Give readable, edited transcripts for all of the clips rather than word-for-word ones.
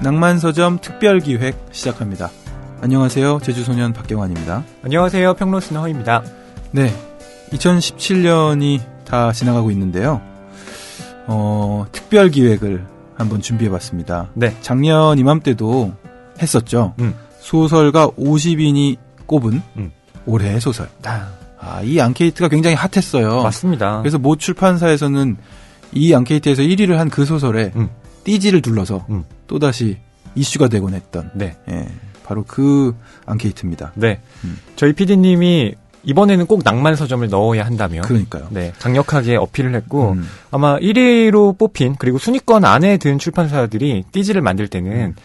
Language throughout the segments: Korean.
낭만서점 특별기획 시작합니다. 안녕하세요. 제주소년 박경환입니다. 안녕하세요. 평론스는 허입니다. 네, 2017년이 다 지나가고 있는데요. 특별기획을 한번 준비해봤습니다. 네. 작년 이맘때도 했었죠. 소설가 50인이 꼽은 올해의 소설. 이 앙케이트가 굉장히 핫했어요. 맞습니다. 그래서 모 출판사에서는 이 앙케이트에서 1위를 한 그 소설에 띠지를 둘러서 또다시 이슈가 되곤 했던 네. 예, 바로 그 앙케이트입니다. 네. 저희 PD님이 이번에는 꼭 낭만서점을 넣어야 한다며. 그러니까요. 네. 강력하게 어필을 했고 아마 1위로 뽑힌 그리고 순위권 안에 든 출판사들이 띠지를 만들 때는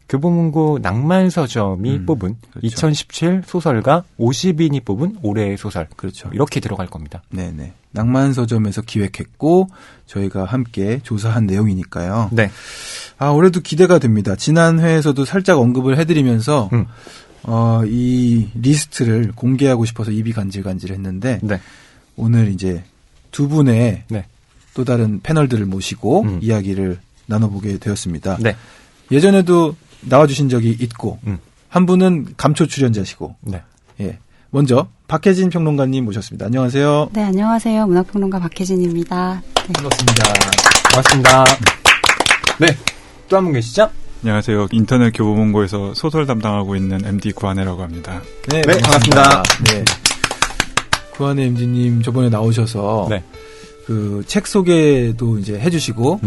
교보문고 낭만서점이 뽑은 그렇죠. 2017 소설가 50인이 뽑은 올해의 소설. 그렇죠. 이렇게 들어갈 겁니다. 네네. 낭만서점에서 기획했고 저희가 함께 조사한 내용이니까요. 네. 올해도 기대가 됩니다. 지난 회에서도 살짝 언급을 해드리면서 이 리스트를 공개하고 싶어서 입이 간질간질했는데 네. 오늘 이제 두 분의 네. 또 다른 패널들을 모시고 이야기를 나눠보게 되었습니다. 네. 예전에도 나와주신 적이 있고 한 분은 감초 출연자시고 네. 예. 먼저 박혜진 평론가님 모셨습니다. 안녕하세요. 네, 안녕하세요. 문학평론가 박혜진입니다. 네. 반갑습니다. 고맙습니다. 네. 또 한 분 계시죠? 안녕하세요. 인터넷 교보문고에서 소설 담당하고 있는 MD 구한혜라고 합니다. 네, 네, 반갑습니다. 네. 구한혜 MD님 저번에 나오셔서 네. 그 책 소개도 이제 해주시고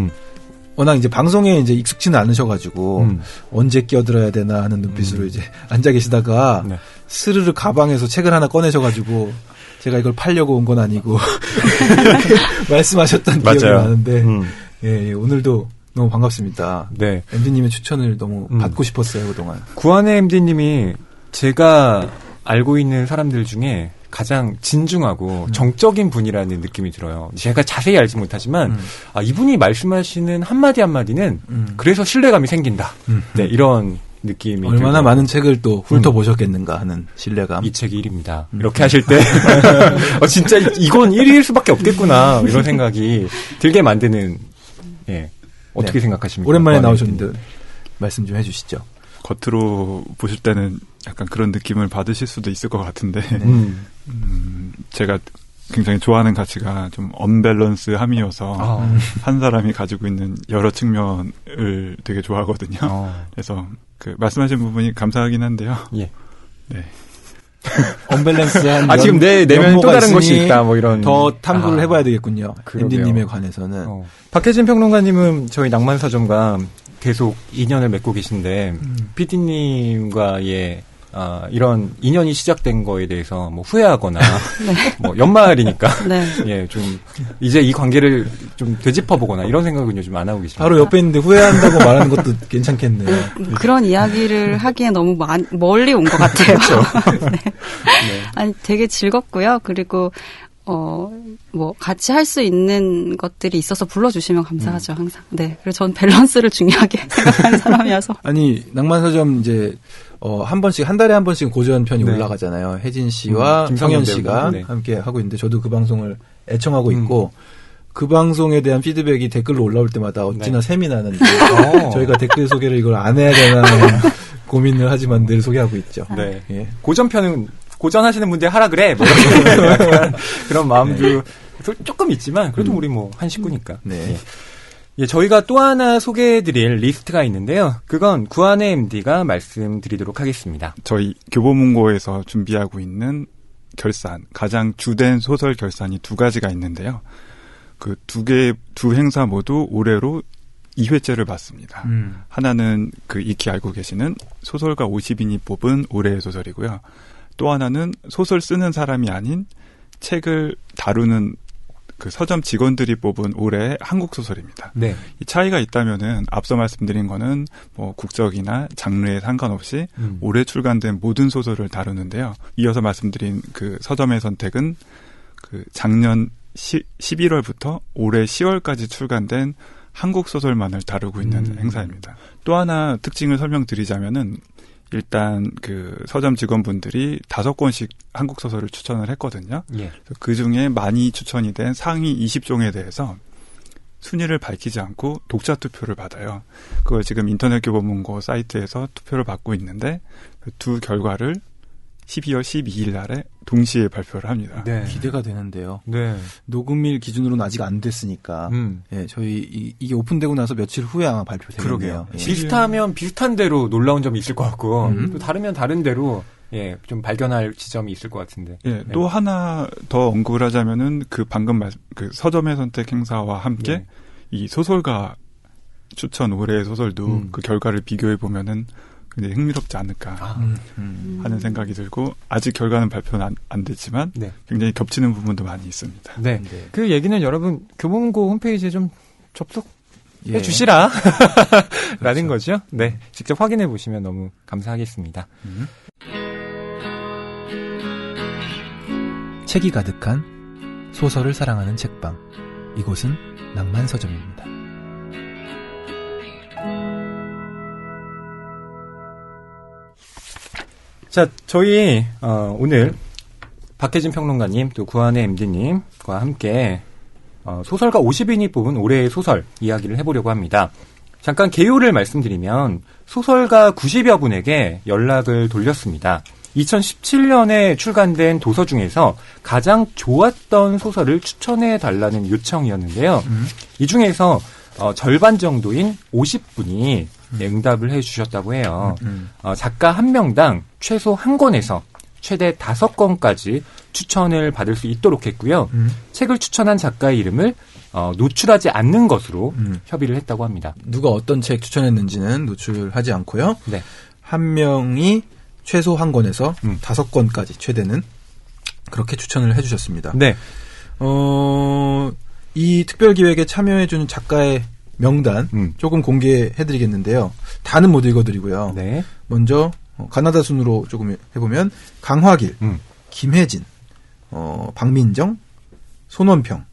워낙 이제 방송에 이제 익숙치는 않으셔가지고 언제 끼어들어야 되나 하는 눈빛으로 이제 앉아 계시다가 네. 스르르 가방에서 책을 하나 꺼내셔가지고 제가 이걸 팔려고 온 건 아니고 말씀하셨던 기억이 맞아요. 나는데 예, 오늘도 너무 반갑습니다. 네. MD님의 추천을 너무 받고 싶었어요 그동안. 구한혜 MD님이 제가 알고 있는 사람들 중에 가장 진중하고 정적인 분이라는 느낌이 들어요. 제가 자세히 알지 못하지만 이분이 말씀하시는 한마디 한마디는 그래서 신뢰감이 생긴다. 네, 이런 느낌이 얼마나 들고요. 많은 책을 또 훑어보셨겠는가 하는 신뢰감. 이 책이 1위입니다. 이렇게 하실 때 진짜 이건 1위일 수밖에 없겠구나 이런 생각이 들게 만드는 예. 어떻게 네. 생각하십니까? 오랜만에 나오셨는데 말씀 좀 해주시죠. 겉으로 보실 때는 약간 그런 느낌을 받으실 수도 있을 것 같은데 제가 굉장히 좋아하는 가치가 좀 언밸런스함이어서 한 사람이 가지고 있는 여러 측면을 되게 좋아하거든요. 그래서 그 말씀하신 부분이 감사하긴 한데요. 예. 네. 언밸런스한 지금 내 내면에 또 다른 것이 있다 뭐 이런 더 탐구를 해봐야 되겠군요. 그러게요. MD님에 관해서는. 박혜진 평론가님은 저희 낭만서점과 계속 인연을 맺고 계신데 PD님과의 이런 인연이 시작된 거에 대해서 뭐 후회하거나 네. 뭐 연말이니까 네. 예, 좀 이제 이 관계를 좀 되짚어보거나 이런 생각은 요즘 안 하고 계십니다. 바로 옆에 있는데 후회한다고 말하는 것도 괜찮겠네요. 그런 이야기를 하기에 너무 멀리 온 것 같아요. 네. 네. 아니, 되게 즐겁고요. 그리고 뭐 같이 할 수 있는 것들이 있어서 불러주시면 감사하죠, 항상. 네. 그래서 전 밸런스를 중요하게 생각하는 사람이어서. 아니 낭만서점 이제 한 번씩 한 달에 한 번씩 고전편이 네. 올라가잖아요. 혜진 씨와 김성현 성현 씨가 네. 함께 하고 있는데 저도 그 방송을 애청하고 있고 그 방송에 대한 피드백이 댓글로 올라올 때마다 어찌나 셈이 나는데 저희가 댓글 소개를 이걸 안 해야 되나 고민을 하지만 늘 소개하고 있죠. 네. 예. 고전편은 고전하시는 분들 하라 그래. 뭐 이런 그런 마음도 조금 있지만 그래도 우리 뭐 한 식구니까. 네. 예, 저희가 또 하나 소개해드릴 리스트가 있는데요. 그건 구한혜 MD가 말씀드리도록 하겠습니다. 저희 교보문고에서 준비하고 있는 결산, 가장 주된 소설 결산이 두 가지가 있는데요. 그 두 행사 모두 올해로 2회째를 봤습니다. 하나는 그 익히 알고 계시는 소설가 50인이 뽑은 올해의 소설이고요. 또 하나는 소설 쓰는 사람이 아닌 책을 다루는 그 서점 직원들이 뽑은 올해의 한국 소설입니다. 네. 이 차이가 있다면은 앞서 말씀드린 거는 뭐 국적이나 장르에 상관없이 올해 출간된 모든 소설을 다루는데요. 이어서 말씀드린 그 서점의 선택은 그 작년 11월부터 올해 10월까지 출간된 한국 소설만을 다루고 있는 행사입니다. 또 하나 특징을 설명드리자면은 일단 그 서점 직원분들이 5권씩 한국 소설을 추천을 했거든요. 예. 그 중에 많이 추천이 된 상위 20종에 대해서 순위를 밝히지 않고 독자 투표를 받아요. 그걸 지금 인터넷 교보문고 사이트에서 투표를 받고 있는데 그 두 결과를 12월 12일 날에 동시에 발표를 합니다. 네. 기대가 되는데요. 네. 녹음일 기준으로는 아직 안 됐으니까 예, 저희 이게 오픈되고 나서 며칠 후에 아마 발표되겠네요. 예. 비슷하면 비슷한 대로 놀라운 점이 있을 것 같고 또 다르면 다른 대로 예, 좀 발견할 지점이 있을 것 같은데. 예, 네. 또 하나 더 언급을 하자면은 그 방금 그 서점의 선택 행사와 함께 네. 이 소설가 추천 올해의 소설도 그 결과를 비교해 보면은 굉장히 흥미롭지 않을까 하는 생각이 들고 아직 결과는 발표는 안 됐지만 네. 굉장히 겹치는 부분도 많이 있습니다. 네. 네. 그 얘기는 여러분 교보문고 홈페이지에 좀 접속해 예. 주시라 라는 그렇죠. 거죠. 네. 직접 확인해 보시면 너무 감사하겠습니다. 책이 가득한 소설을 사랑하는 책방. 이곳은 낭만서점입니다. 자, 저희 오늘 박혜진 평론가님 또 구한의 MD님과 함께 소설가 50인이 뽑은 올해의 소설 이야기를 해보려고 합니다. 잠깐 개요를 말씀드리면 소설가 90여 분에게 연락을 돌렸습니다. 2017년에 출간된 도서 중에서 가장 좋았던 소설을 추천해달라는 요청이었는데요. 이 중에서 절반 정도인 50분이 응답을 해주셨다고 해요. 작가 한 명당 최소 한 권에서 최대 5권까지 추천을 받을 수 있도록 했고요. 책을 추천한 작가의 이름을 노출하지 않는 것으로 협의를 했다고 합니다. 누가 어떤 책 추천했는지는 노출하지 않고요. 네. 한 명이 최소 한 권에서 5권까지 최대는 그렇게 추천을 해주셨습니다. 네. 이 특별기획에 참여해주는 작가의 명단 조금 공개해드리겠는데요. 다는 못 읽어드리고요. 네. 먼저 가나다 순으로 조금 해보면 강화길, 김혜진, 박민정, 손원평,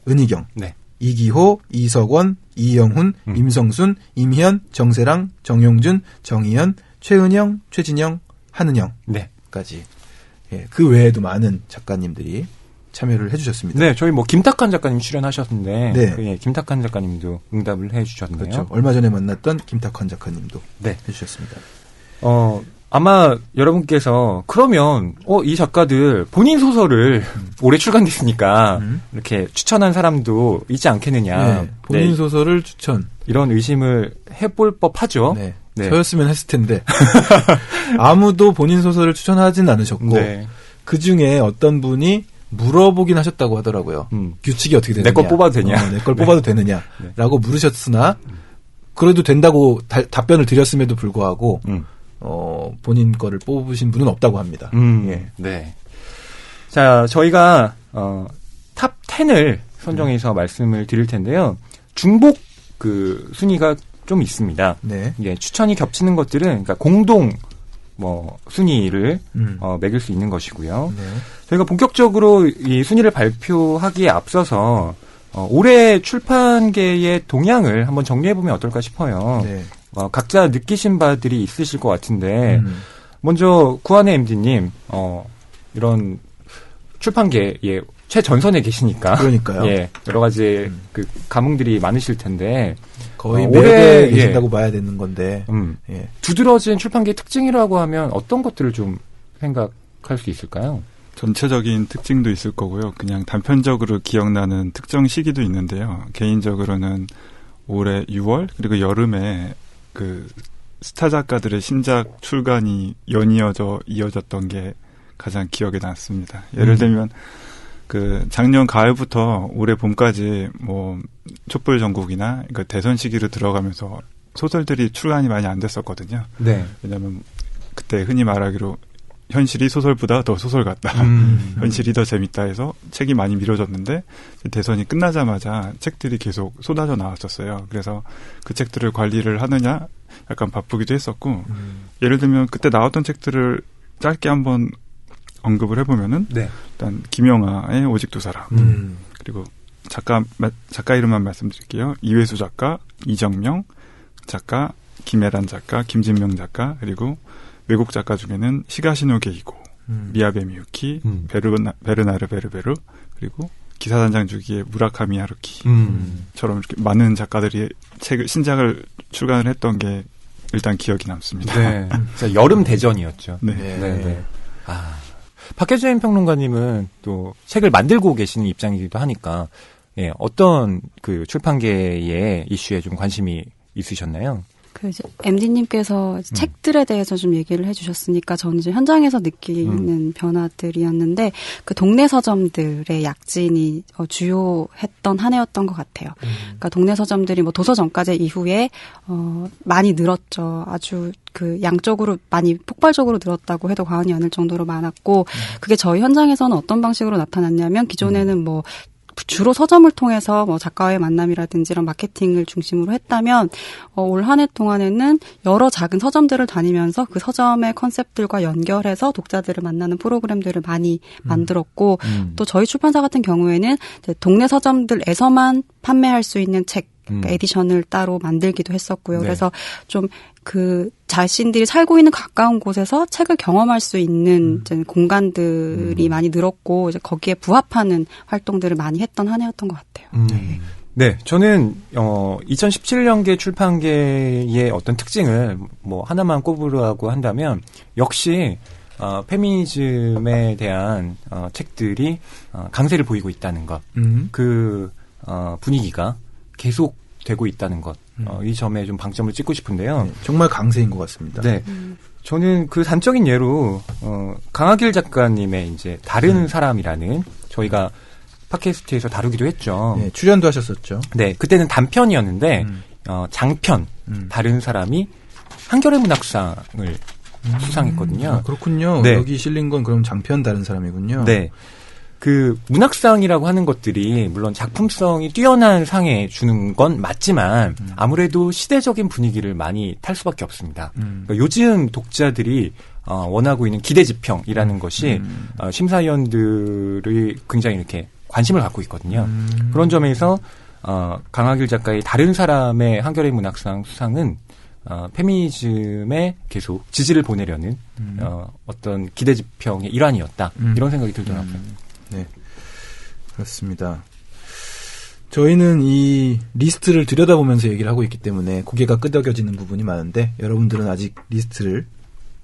은희경, 네. 이기호, 이석원, 이영훈, 임성순, 임희연, 정세랑, 정용준, 정희연, 최은영, 최진영, 한은영까지. 네. 예, 그 외에도 많은 작가님들이 참여를 해주셨습니다. 네, 저희 김탁한 작가님 출연하셨는데, 네. 예, 김탁한 작가님도 응답을 해주셨네요. 그렇죠. 얼마 전에 만났던 김탁환 작가님도 네. 해주셨습니다. 아마 여러분께서 그러면 이 작가들 본인 소설을 올해 출간됐으니까 이렇게 추천한 사람도 있지 않겠느냐. 네, 본인 네. 소설을 추천. 이런 의심을 해볼 법하죠. 네. 네. 저였으면 했을 텐데 아무도 본인 소설을 추천하진 않으셨고 네. 그 중에 어떤 분이 물어보긴 하셨다고 하더라고요. 규칙이 어떻게 되느냐. 내 걸 뽑아도 되냐. 내 걸 뽑아도 되느냐라고 물으셨으나 그래도 된다고 답변을 드렸음에도 불구하고 본인 거를 뽑으신 분은 없다고 합니다. 예. 네. 자, 저희가 탑 10을 선정해서 말씀을 드릴 텐데요. 중복 그 순위가 좀 있습니다. 네. 예, 추천이 겹치는 것들은 그러니까 공동 순위를 매길 수 있는 것이고요. 네. 저희가 본격적으로 이 순위를 발표하기에 앞서서 올해 출판계의 동향을 한번 정리해보면 어떨까 싶어요. 네. 각자 느끼신 바들이 있으실 것 같은데 먼저 구한의 MD님 이런 출판계의 최전선에 계시니까 그러니까요. 예, 여러 가지 그 감흥들이 많으실 텐데 거의 올해 매대 계신다고 봐야 되는 건데 예. 두드러진 출판계의 특징이라고 하면 어떤 것들을 좀 생각할 수 있을까요? 전체적인 특징도 있을 거고요. 그냥 단편적으로 기억나는 특정 시기도 있는데요. 개인적으로는 올해 6월 그리고 여름에 그 스타 작가들의 신작 출간이 이어졌던 게 가장 기억에 남습니다. 예를 들면 그 작년 가을부터 올해 봄까지 촛불 전국이나 그 대선 시기로 들어가면서 소설들이 출간이 많이 안 됐었거든요. 네. 왜냐하면 그때 흔히 말하기로 현실이 소설보다 더 소설 같다. 현실이 더 재밌다 해서 책이 많이 미뤄졌는데 대선이 끝나자마자 책들이 계속 쏟아져 나왔었어요. 그래서 그 책들을 관리를 하느냐 약간 바쁘기도 했었고 예를 들면 그때 나왔던 책들을 짧게 한번 언급을 해보면은 네. 일단 김영하의 오직 두 사람 그리고 작가 이름만 말씀드릴게요. 이회수 작가, 이정명 작가, 김혜란 작가, 김진명 작가 그리고 외국 작가 중에는 시가시노 게이고, 미야베 미유키, 베르나르 베르베르, 그리고 기사단장 주기의 무라카미 하루키처럼 이렇게 많은 작가들이 신작을 출간을 했던 게 일단 기억이 남습니다. 네. 여름 대전이었죠. 네. 네. 박혜진 평론가님은 또 책을 만들고 계시는 입장이기도 하니까, 예, 어떤 그 출판계의 이슈에 좀 관심이 있으셨나요? 이제 MD님께서 책들에 대해서 좀 얘기를 해주셨으니까 저는 이제 현장에서 느끼는 변화들이었는데 그 동네 서점들의 약진이 주요했던 한 해였던 것 같아요. 그러니까 동네 서점들이 뭐 도서정가제 이후에 많이 늘었죠. 아주 그 양적으로 많이 폭발적으로 늘었다고 해도 과언이 아닐 정도로 많았고 그게 저희 현장에서는 어떤 방식으로 나타났냐면 기존에는 뭐 주로 서점을 통해서 뭐 작가와의 만남이라든지 이런 마케팅을 중심으로 했다면 올 한 해 동안에는 여러 작은 서점들을 다니면서 그 서점의 컨셉들과 연결해서 독자들을 만나는 프로그램들을 많이 만들었고 또 저희 출판사 같은 경우에는 이제 동네 서점들에서만 판매할 수 있는 책 그러니까 에디션을 따로 만들기도 했었고요. 네. 그래서 좀 그 자신들이 살고 있는 가까운 곳에서 책을 경험할 수 있는 이제 공간들이 많이 늘었고 이제 거기에 부합하는 활동들을 많이 했던 한 해였던 것 같아요. 네, 저는 2017년계 출판계의 어떤 특징을 뭐 하나만 꼽으라고 한다면 역시 페미니즘에 대한 책들이 강세를 보이고 있다는 것, 그 분위기가 계속 되고 있다는 것, 이 점에 좀 방점을 찍고 싶은데요. 네, 정말 강세인 것 같습니다. 네, 저는 그 단적인 예로 강하길 작가님의 이제 다른 사람이라는 저희가 팟캐스트에서 다루기도 했죠. 네, 출연도 하셨었죠. 네, 그때는 단편이었는데 장편 다른 사람이 한겨레 문학상을 수상했거든요. 그렇군요. 네. 여기 실린 건 그럼 장편 다른 사람이군요. 네. 그 문학상이라고 하는 것들이 물론 작품성이 뛰어난 상에 주는 건 맞지만 아무래도 시대적인 분위기를 많이 탈 수밖에 없습니다. 그러니까 요즘 독자들이 원하고 있는 기대지평이라는 것이 심사위원들이 굉장히 이렇게 관심을 갖고 있거든요. 그런 점에서 강하길 작가의 다른 사람의 한겨레 문학상 수상은 페미니즘에 계속 지지를 보내려는 어떤 기대지평의 일환이었다. 이런 생각이 들더라고요. 네, 그렇습니다. 저희는 이 리스트를 들여다보면서 얘기를 하고 있기 때문에 고개가 끄덕여지는 부분이 많은데 여러분들은 아직 리스트를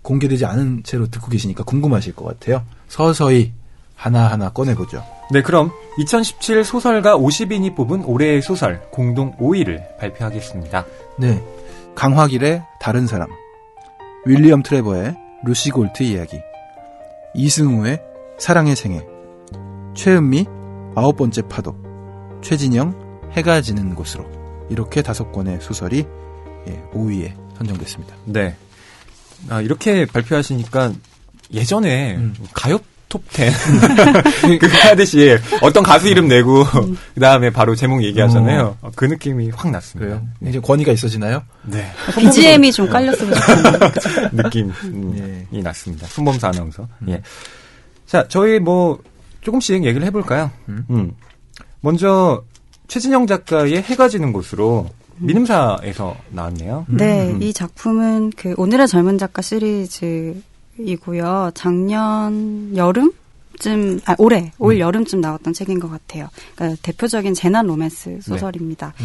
공개되지 않은 채로 듣고 계시니까 궁금하실 것 같아요. 서서히 하나하나 꺼내보죠. 네, 그럼 2017 소설가 50인이 뽑은 올해의 소설 공동 5위를 발표하겠습니다. 네, 강화길의 다른 사람, 윌리엄 트레버의 루시 골트 이야기, 이승우의 사랑의 생애, 최은미 9번째 파도, 최진영 해가 지는 곳으로 이렇게 5권의 소설이 5위에 선정됐습니다. 네, 이렇게 발표하시니까 예전에 가요 톱10 그거 하듯이 어떤 가수 이름 내고 그 다음에 바로 제목 얘기하잖아요. 그 느낌이 확 났습니다. 그래요? 이제 권위가 있어지나요? 네. BGM이 좀 깔렸으면 좋겠네요. 느낌이 났습니다. 손범수 아나운서. 예. 자, 저희 뭐 조금씩 얘기를 해볼까요? 먼저 최진영 작가의 해가 지는 곳으로 민음사에서 나왔네요. 네, 이 작품은 그 오늘의 젊은 작가 시리즈이고요. 작년 여름쯤, 올 여름쯤 나왔던 책인 것 같아요. 그러니까 대표적인 재난 로맨스 소설입니다.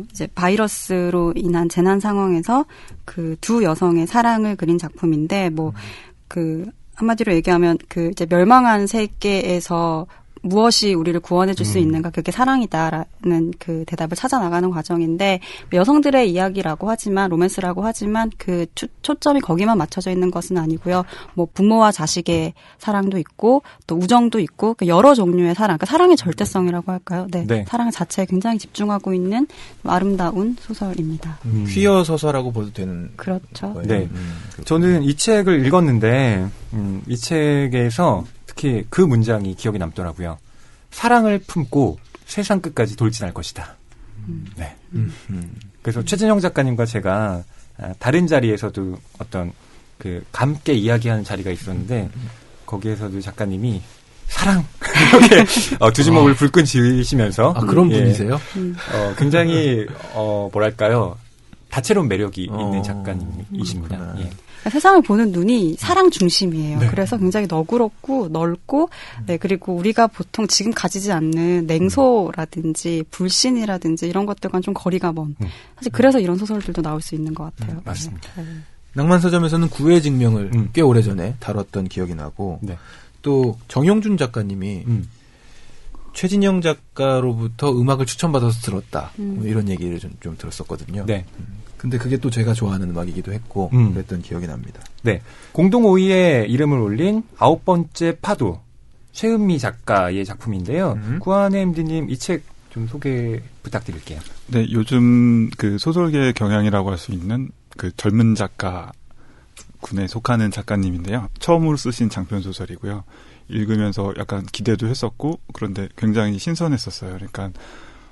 이제 바이러스로 인한 재난 상황에서 그 두 여성의 사랑을 그린 작품인데, 한마디로 얘기하면 그 이제 멸망한 세계에서 무엇이 우리를 구원해줄 수 있는가, 그게 사랑이다라는 그 대답을 찾아 나가는 과정인데, 여성들의 이야기라고 하지만, 로맨스라고 하지만 그 초점이 거기만 맞춰져 있는 것은 아니고요. 뭐 부모와 자식의 사랑도 있고 또 우정도 있고 여러 종류의 사랑, 그러니까 사랑의 절대성이라고 할까요? 네, 네. 사랑 자체에 굉장히 집중하고 있는 아름다운 소설입니다. 퀴어 서사라고 봐도 되는. 그렇죠. 거예요. 네, 저는 이 책을 읽었는데 이 책에서 특히 그 문장이 기억에 남더라고요. 사랑을 품고 세상 끝까지 돌진할 것이다. 네. 그래서 최진영 작가님과 제가 다른 자리에서도 어떤 그 함께 이야기하는 자리가 있었는데 거기에서도 작가님이 사랑 이렇게 두 주먹을 불끈 쥐시면서 그런 분이세요? 굉장히 뭐랄까요? 다채로운 매력이 있는 작가님이십니다. 예. 세상을 보는 눈이 사랑 중심이에요. 네. 그래서 굉장히 너그럽고 넓고, 네, 그리고 우리가 보통 지금 가지지 않는 냉소라든지 불신이라든지 이런 것들과는 좀 거리가 먼. 사실 그래서 이런 소설들도 나올 수 있는 것 같아요. 맞습니다. 네. 낭만서점에서는 구애 증명을 꽤 오래전에 다뤘던 기억이 나고, 네. 또 정용준 작가님이 최진영 작가로부터 음악을 추천받아서 들었다. 뭐 이런 얘기를 좀 들었었거든요. 네. 근데 그게 또 제가 좋아하는 음악이기도 했고 그랬던 기억이 납니다. 네. 공동 5위에 이름을 올린 9번째 파도 최은미 작가의 작품인데요. 구한의 MD님 이 책 좀 소개 부탁드릴게요. 네, 요즘 그 소설계의 경향이라고 할 수 있는 그 젊은 작가 군에 속하는 작가님인데요. 처음으로 쓰신 장편 소설이고요. 읽으면서 약간 기대도 했었고 그런데 굉장히 신선했었어요. 그러니까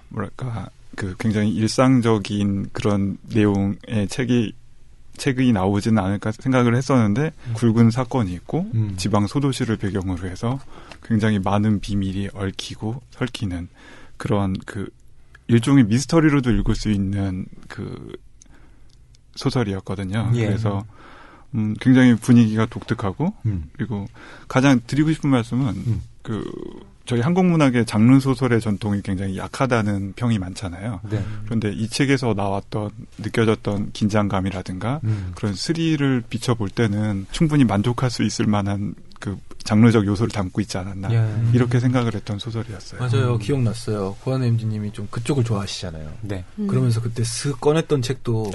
뭐랄까 그 굉장히 일상적인 그런 내용의 책이 나오지는 않을까 생각을 했었는데 굵은 사건이 있고 지방 소도시를 배경으로 해서 굉장히 많은 비밀이 얽히고 설키는 그런 그 일종의 미스터리로도 읽을 수 있는 그 소설이었거든요. 예. 그래서 굉장히 분위기가 독특하고 그리고 가장 드리고 싶은 말씀은 그 저희 한국 문학의 장르 소설의 전통이 굉장히 약하다는 평이 많잖아요. 네. 그런데 이 책에서 느껴졌던 긴장감이라든가 그런 스릴을 비춰볼 때는 충분히 만족할 수 있을 만한 그 장르적 요소를 담고 있지 않았나 이렇게 생각을 했던 소설이었어요. 맞아요. 기억났어요. 구한의 MD님이 좀 그쪽을 좋아하시잖아요. 네. 그러면서 그때 슥 꺼냈던 책도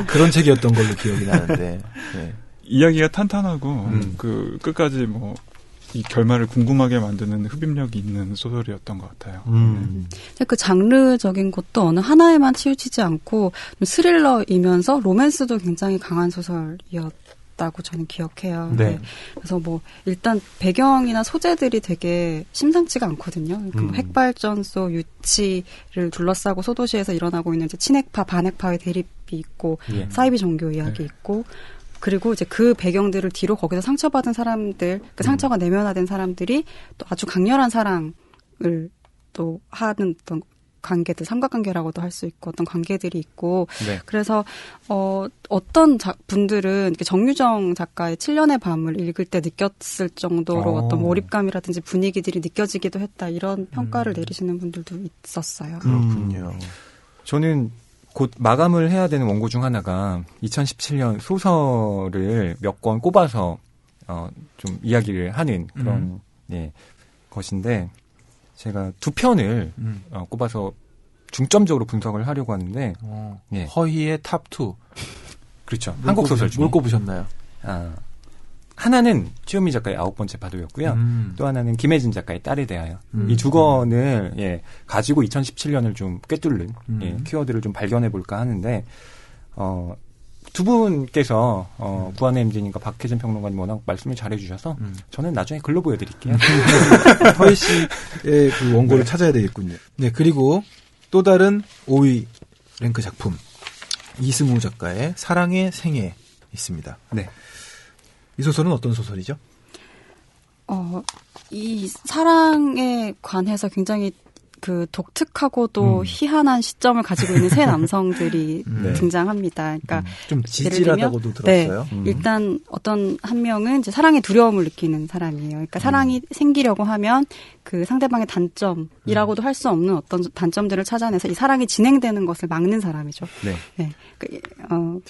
그런 책이었던 걸로 기억이 나는데 네. 이야기가 탄탄하고 그 끝까지 뭐 이 결말을 궁금하게 만드는 흡입력이 있는 소설이었던 것 같아요. 그 장르적인 것도 어느 하나에만 치우치지 않고 스릴러이면서 로맨스도 굉장히 강한 소설이었다고 저는 기억해요. 네. 그래서 뭐 일단 배경이나 소재들이 되게 심상치가 않거든요. 뭐 핵발전소 유치를 둘러싸고 소도시에서 일어나고 있는 이제 친핵파 반핵파의 대립이 있고 사이비 종교 이야기 있고 그리고 이제 그 배경들을 뒤로 거기서 상처받은 사람들, 그 상처가 내면화된 사람들이 또 아주 강렬한 사랑을 또 하는 어떤 관계들, 삼각관계라고도 할 수 있고 어떤 관계들이 있고 네. 그래서 어떤 분들은 정유정 작가의 7년의 밤을 읽을 때 느꼈을 정도로 어떤 몰입감이라든지 분위기들이 느껴지기도 했다 이런 평가를 내리시는 분들도 있었어요. 그렇군요. 저는 곧 마감을 해야 되는 원고 중 하나가 2017년 소설을 몇 권 꼽아서 좀 이야기를 하는 그런 것인데 제가 두 편을 꼽아서 중점적으로 분석을 하려고 하는데 허희의 탑2 그렇죠. 한국 소설 중에 뭘 꼽으셨나요? 하나는 최은미 작가의 9번째 파도였고요. 또 하나는 김혜진 작가의 딸에 대하여. 이 두 권을 가지고 2017년을 좀 꿰뚫는 키워드를 좀 발견해 볼까 하는데 두 분께서 구한의 MD님과 박혜진 평론가님 워낙 말씀을 잘해 주셔서 저는 나중에 글로 보여드릴게요. 허희 씨의 그 원고를 찾아야 되겠군요. 네, 그리고 또 다른 5위 랭크 작품 이승우 작가의 사랑의 생애 있습니다. 네. 이 소설은 어떤 소설이죠? 이 사랑에 관해서 굉장히 그 독특하고도 희한한 시점을 가지고 있는 세 남성들이 등장합니다. 그러니까 좀 지질하다고도 들었어요. 네, 일단 어떤 한 명은 이제 사랑의 두려움을 느끼는 사람이에요. 그러니까 사랑이 생기려고 하면 그 상대방의 단점이라고도 할 수 없는 어떤 단점들을 찾아내서 이 사랑이 진행되는 것을 막는 사람이죠. 네. 네.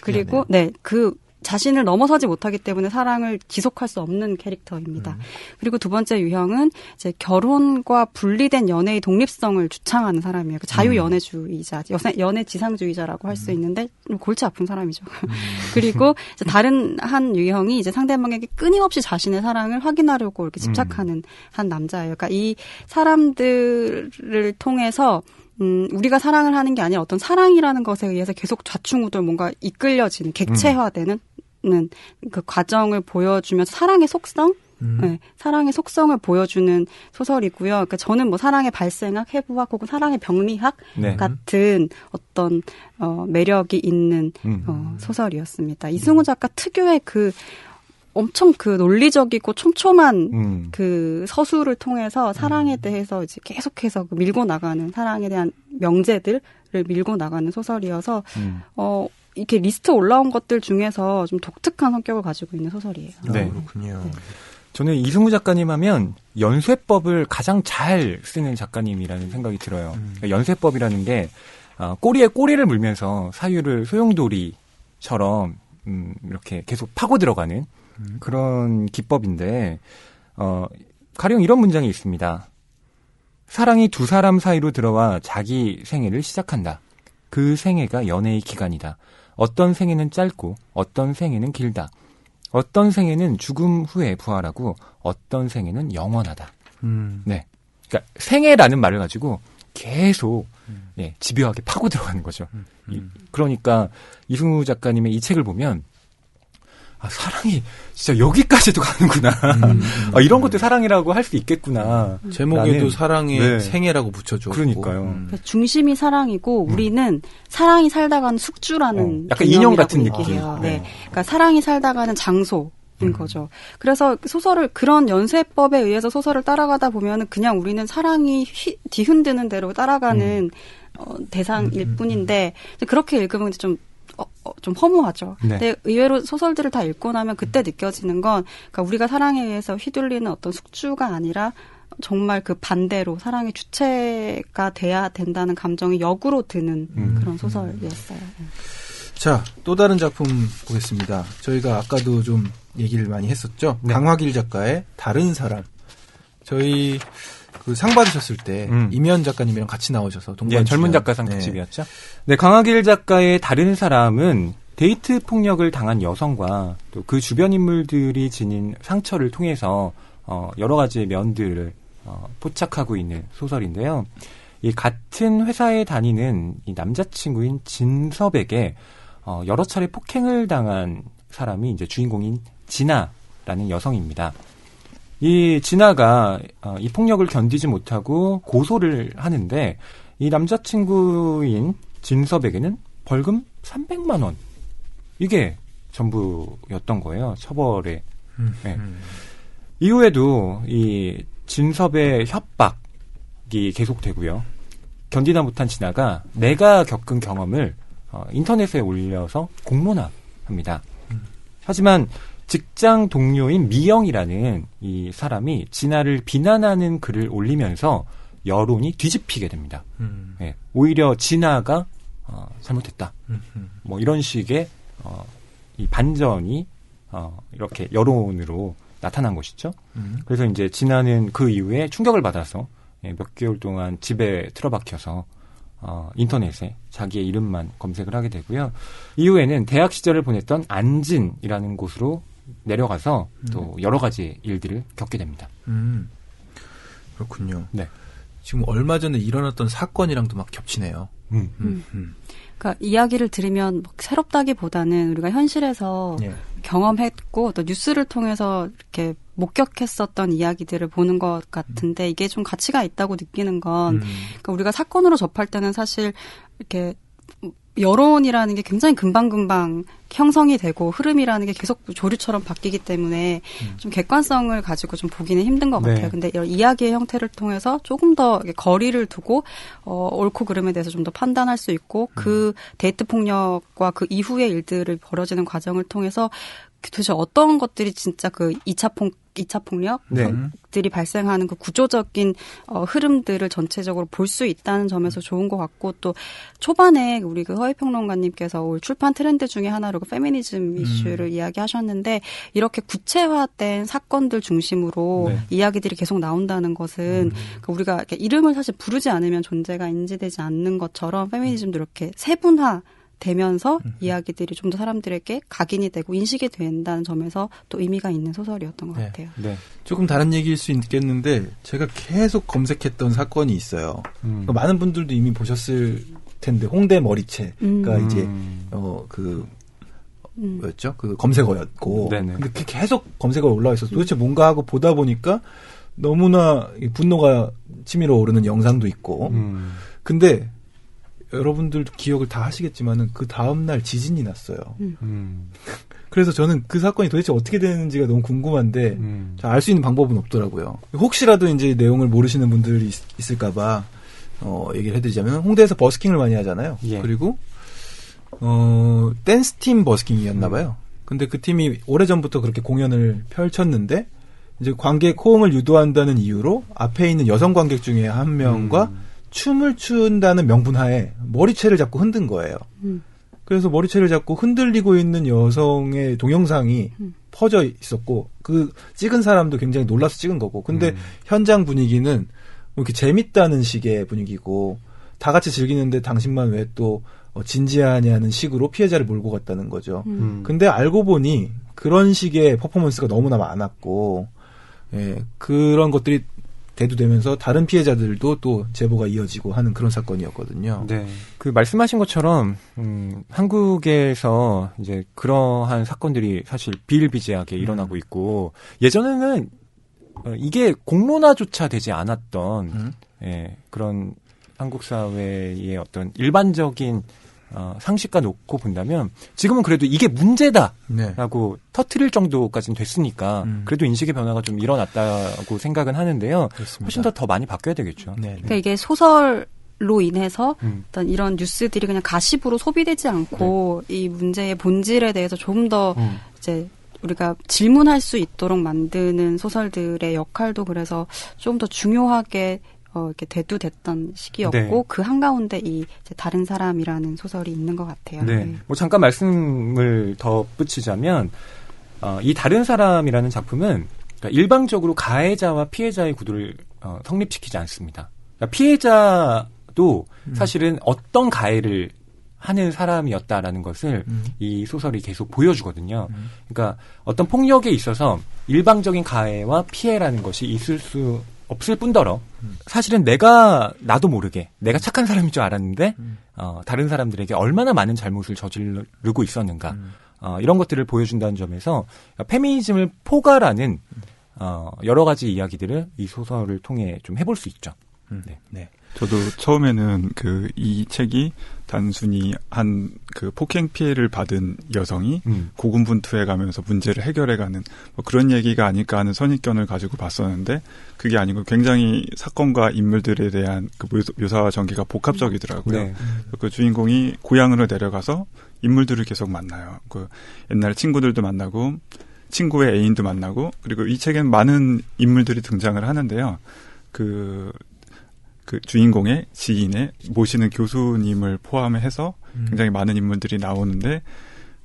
그리고 그 자신을 넘어서지 못하기 때문에 사랑을 지속할 수 없는 캐릭터입니다. 그리고 두 번째 유형은 이제 결혼과 분리된 연애의 독립성을 주창하는 사람이에요. 그 자유연애주의자, 연애지상주의자라고 할 수 있는데 골치 아픈 사람이죠. 그리고 이제 다른 한 유형이 이제 상대방에게 끊임없이 자신의 사랑을 확인하려고 이렇게 집착하는 한 남자예요. 그러니까 이 사람들을 통해서 우리가 사랑을 하는 게 아니라 어떤 사랑이라는 것에 의해서 계속 좌충우돌 뭔가 이끌려지는 객체화되는 그 과정을 보여주면서 사랑의 속성, 사랑의 속성을 보여주는 소설이고요. 그러니까 저는 뭐 사랑의 발생학, 해부학 혹은 사랑의 병리학 같은 어떤 매력이 있는 소설이었습니다. 이승우 작가 특유의 그 엄청 그 논리적이고 촘촘한 그 서술을 통해서 사랑에 대해서 이제 계속해서 그 밀고 나가는 사랑에 대한 명제들을 밀고 나가는 소설이어서 이렇게 리스트 올라온 것들 중에서 좀 독특한 성격을 가지고 있는 소설이에요. 네. 그렇군요. 네. 저는 이승우 작가님 하면 연쇄법을 가장 잘 쓰는 작가님이라는 생각이 들어요. 그러니까 연쇄법이라는 게 꼬리에 꼬리를 물면서 사유를 소용돌이처럼 이렇게 계속 파고 들어가는 그런 기법인데 가령 이런 문장이 있습니다. 사랑이 두 사람 사이로 들어와 자기 생애를 시작한다. 그 생애가 연애의 기간이다. 어떤 생애는 짧고 어떤 생애는 길다. 어떤 생애는 죽음 후에 부활하고 어떤 생애는 영원하다. 네, 그러니까 생애라는 말을 가지고 계속 예, 집요하게 파고 들어가는 거죠. 그러니까 이승우 작가님의 이 책을 보면 사랑이 진짜 여기까지도 가는구나. 이런 것도 사랑이라고 할 수 있겠구나. 제목에도 사랑의 네. 생애라고 붙여줘. 그러니까요. 중심이 사랑이고 우리는 사랑이 살다가는 숙주라는 약간 인형 같은 얘기해요. 느낌. 네. 그러니까 사랑이 살다가는 장소인 거죠. 그래서 소설을 그런 연쇄법에 의해서 소설을 따라가다 보면은 그냥 우리는 사랑이 뒤흔드는 대로 따라가는 대상일 뿐인데 그렇게 읽으면 좀 허무하죠. 네. 근데 의외로 소설들을 다 읽고 나면 그때 느껴지는 건 그러니까 우리가 사랑에 의해서 휘둘리는 어떤 숙주가 아니라 정말 그 반대로 사랑의 주체가 돼야 된다는 감정이 역으로 드는 그런 소설이었어요. 자, 또 다른 작품 보겠습니다. 저희가 아까도 좀 얘기를 많이 했었죠. 네. 강화길 작가의 다른 사람. 저희 그 상 받으셨을 때 이면 작가님이랑 같이 나오셔서 동반 젊은 출연. 작가상 특집이었죠. 네, 강하길 작가의 다른 사람은 데이트 폭력을 당한 여성과 또 그 주변 인물들이 지닌 상처를 통해서 여러 가지 면들을 포착하고 있는 소설인데요. 이 같은 회사에 다니는 이 남자친구인 진섭에게 여러 차례 폭행을 당한 사람이 이제 주인공인 진아라는 여성입니다. 이 진아가 이 폭력을 견디지 못하고 고소를 하는데 이 남자친구인 진섭에게는 벌금 300만 원 이게 전부였던 거예요. 처벌에. 네. 이후에도 이 진섭의 협박이 계속되고요. 견디다 못한 진아가 내가 겪은 경험을 인터넷에 올려서 공론화합니다. 하지만 직장 동료인 미영이라는 이 사람이 진아를 비난하는 글을 올리면서 여론이 뒤집히게 됩니다. 네, 오히려 진아가 잘못했다. 뭐 이런 식의 이 반전이 이렇게 여론으로 나타난 것이죠. 그래서 이제 진아는 그 이후에 충격을 받아서 몇 개월 동안 집에 틀어박혀서 인터넷에 자기의 이름만 검색을 하게 되고요. 이후에는 대학 시절을 보냈던 안진이라는 곳으로 내려가서 또 여러 가지 일들을 겪게 됩니다. 그렇군요. 네. 지금 얼마 전에 일어났던 사건이랑도 막 겹치네요. 그러니까 이야기를 들으면 새롭다기보다는 우리가 현실에서 경험했고 또 뉴스를 통해서 이렇게 목격했었던 이야기들을 보는 것 같은데 이게 좀 가치가 있다고 느끼는 건 그러니까 우리가 사건으로 접할 때는 사실 이렇게 여론이라는 게 굉장히 금방금방 형성이 되고 흐름이라는 게 계속 조류처럼 바뀌기 때문에 좀 객관성을 가지고 좀 보기는 힘든 것 같아요. 근데 이런 이야기의 형태를 통해서 조금 더 거리를 두고 옳고 그름에 대해서 좀 더 판단할 수 있고 그 데이트 폭력과 그 이후의 일들을 벌어지는 과정을 통해서 도대체 어떤 것들이 진짜 그 2차 폭력들이 발생하는 그 구조적인 흐름들을 전체적으로 볼 수 있다는 점에서 좋은 것 같고 또 초반에 우리 그 허위평론가님께서 올 출판 트렌드 중에 하나로 그 페미니즘 이슈를 이야기하셨는데 이렇게 구체화된 사건들 중심으로 이야기들이 계속 나온다는 것은 우리가 이렇게 이름을 사실 부르지 않으면 존재가 인지되지 않는 것처럼 페미니즘도 이렇게 세분화 되면서 이야기들이 좀 더 사람들에게 각인이 되고 인식이 된다는 점에서 또 의미가 있는 소설이었던 것 같아요. 네. 조금 다른 얘기일 수 있겠는데 제가 계속 검색했던 사건이 있어요. 그러니까 많은 분들도 이미 보셨을 텐데 홍대 머리채가 이제 뭐였죠? 그 검색어였고 근데 계속 검색어가 올라와 있어서 도대체 뭔가 하고 보다 보니까 너무나 분노가 치밀어 오르는 영상도 있고 근데 여러분들도 기억을 다 하시겠지만은 그 다음날 지진이 났어요. 그래서 저는 그 사건이 도대체 어떻게 되는지가 너무 궁금한데 알 수 있는 방법은 없더라고요. 혹시라도 이제 내용을 모르시는 분들이 있을까봐 얘기를 해드리자면 홍대에서 버스킹을 많이 하잖아요. 예. 그리고 댄스팀 버스킹이었나봐요. 근데 그 팀이 오래전부터 그렇게 공연을 펼쳤는데 이제 관객 호응을 유도한다는 이유로 앞에 있는 여성 관객 중에 한 명과 춤을 춘다는 명분하에 머리채를 잡고 흔든 거예요. 그래서 머리채를 잡고 흔들리고 있는 여성의 동영상이 퍼져 있었고 그 찍은 사람도 굉장히 놀라서 찍은 거고 근데 현장 분위기는 뭐 이렇게 재밌다는 식의 분위기고 다 같이 즐기는데 당신만 왜 또 진지하냐는 식으로 피해자를 몰고 갔다는 거죠. 근데 알고 보니 그런 식의 퍼포먼스가 너무나 많았고 예, 그런 것들이 대두되면서 다른 피해자들도 또 제보가 이어지고 하는 그런 사건이었거든요. 네. 그 말씀하신 것처럼 한국에서 이제 그러한 사건들이 사실 비일비재하게 일어나고 있고 예전에는 이게 공론화조차 되지 않았던 예, 그런 한국 사회의 어떤 일반적인 상식과 놓고 본다면 지금은 그래도 이게 문제다라고 터트릴 정도까지는 됐으니까 그래도 인식의 변화가 좀 일어났다고 생각은 하는데요. 그렇습니다. 훨씬 더 많이 바뀌어야 되겠죠. 네. 그러니까 이게 소설로 인해서 어떤 이런 뉴스들이 그냥 가십으로 소비되지 않고 이 문제의 본질에 대해서 좀 더 이제 우리가 질문할 수 있도록 만드는 소설들의 역할도 그래서 좀 더 중요하게 이렇게 대두됐던 시기였고 네. 그 한가운데 이 이제 다른 사람이라는 소설이 있는 것 같아요. 네. 뭐 잠깐 말씀을 덧붙이자면 이 다른 사람이라는 작품은 그러니까 일방적으로 가해자와 피해자의 구도를 성립시키지 않습니다. 그러니까 피해자도 사실은 어떤 가해를 하는 사람이었다라는 것을 이 소설이 계속 보여주거든요. 그러니까 어떤 폭력에 있어서 일방적인 가해와 피해라는 것이 있을 수 없을 뿐더러 사실은 나도 모르게 내가 착한 사람인 줄 알았는데 다른 사람들에게 얼마나 많은 잘못을 저지르고 있었는가 이런 것들을 보여준다는 점에서 페미니즘을 포괄하는 여러 가지 이야기들을 이 소설을 통해 좀 해볼 수 있죠. 네. 네. 저도 처음에는 이 책이 단순히 그 폭행 피해를 받은 여성이 고군분투해 가면서 문제를 해결해가는 뭐 그런 얘기가 아닐까 하는 선입견을 가지고 봤었는데 그게 아니고 굉장히 사건과 인물들에 대한 그 묘사와 전개가 복합적이더라고요. 네. 그 주인공이 고향으로 내려가서 인물들을 계속 만나요. 그 옛날에 친구들도 만나고 친구의 애인도 만나고 그리고 이 책엔 많은 인물들이 등장을 하는데요. 그 주인공의 지인의 모시는 교수님을 포함해서 굉장히 많은 인물들이 나오는데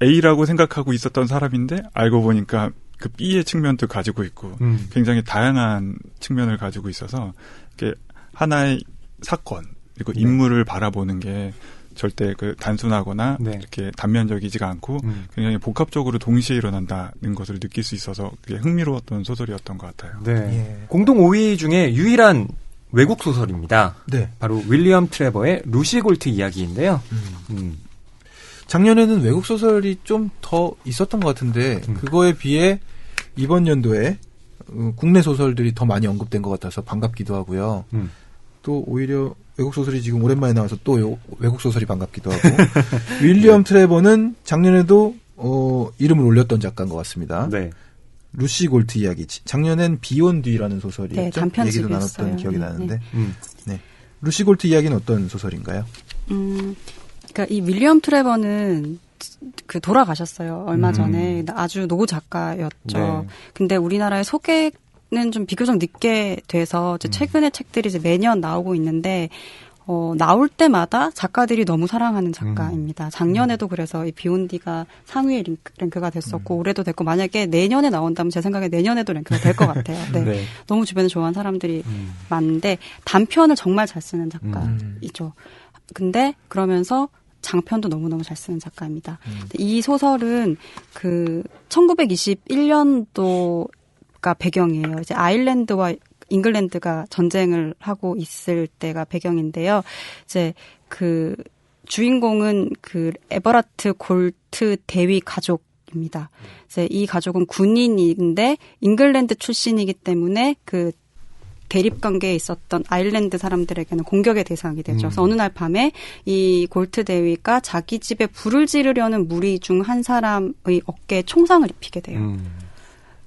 A라고 생각하고 있었던 사람인데 알고 보니까 그 B의 측면도 가지고 있고 굉장히 다양한 측면을 가지고 있어서 이게 하나의 사건 그리고 인물을 바라보는 게 절대 단순하거나 이렇게 단면적이지가 않고 굉장히 복합적으로 동시에 일어난다는 것을 느낄 수 있어서 그게 흥미로웠던 소설이었던 것 같아요. 네. 예. 공동 5위 중에 유일한 외국 소설입니다. 네. 바로 윌리엄 트레버의 루시 골트 이야기인데요. 작년에는 외국 소설이 좀 더 있었던 것 같은데 그거에 비해 이번 연도에 국내 소설들이 더 많이 언급된 것 같아서 반갑기도 하고요. 또 오히려 외국 소설이 지금 오랜만에 나와서 또 외국 소설이 반갑기도 하고 윌리엄 트레버는 작년에도 이름을 올렸던 작가인 것 같습니다. 네. 루시 골트 이야기. 작년엔 비온 뒤라는 소설이었죠. 네, 단편집이었어요. 얘기도 나눴던 기억이 나는데. 네. 네. 루시 골트 이야기는 어떤 소설인가요? 그러니까 이 윌리엄 트레버는 돌아가셨어요. 얼마 전에 아주 노 작가였죠. 네. 근데 우리나라의 소개는 좀 비교적 늦게 돼서 이제 최근에 책들이 이제 매년 나오고 있는데 나올 때마다 작가들이 너무 사랑하는 작가입니다. 작년에도 그래서 이 비욘디가 상위에 랭크가 됐었고 올해도 됐고 만약에 내년에 나온다면 제 생각에 내년에도 랭크가 될 것 같아요. 네. 네. 너무 주변에 좋아하는 사람들이 많은데 단편을 정말 잘 쓰는 작가이죠. 근데 그러면서 장편도 너무너무 잘 쓰는 작가입니다. 이 소설은 1921년도가 배경이에요. 이제 아일랜드와 잉글랜드가 전쟁을 하고 있을 때가 배경인데요. 이제 주인공은 에버라트 골트 대위 가족입니다. 이제 이 가족은 군인인데 잉글랜드 출신이기 때문에 대립관계에 있었던 아일랜드 사람들에게는 공격의 대상이 되죠. 그래서 어느 날 밤에 이 골트 대위가 자기 집에 불을 지르려는 무리 중 한 사람의 어깨에 총상을 입히게 돼요.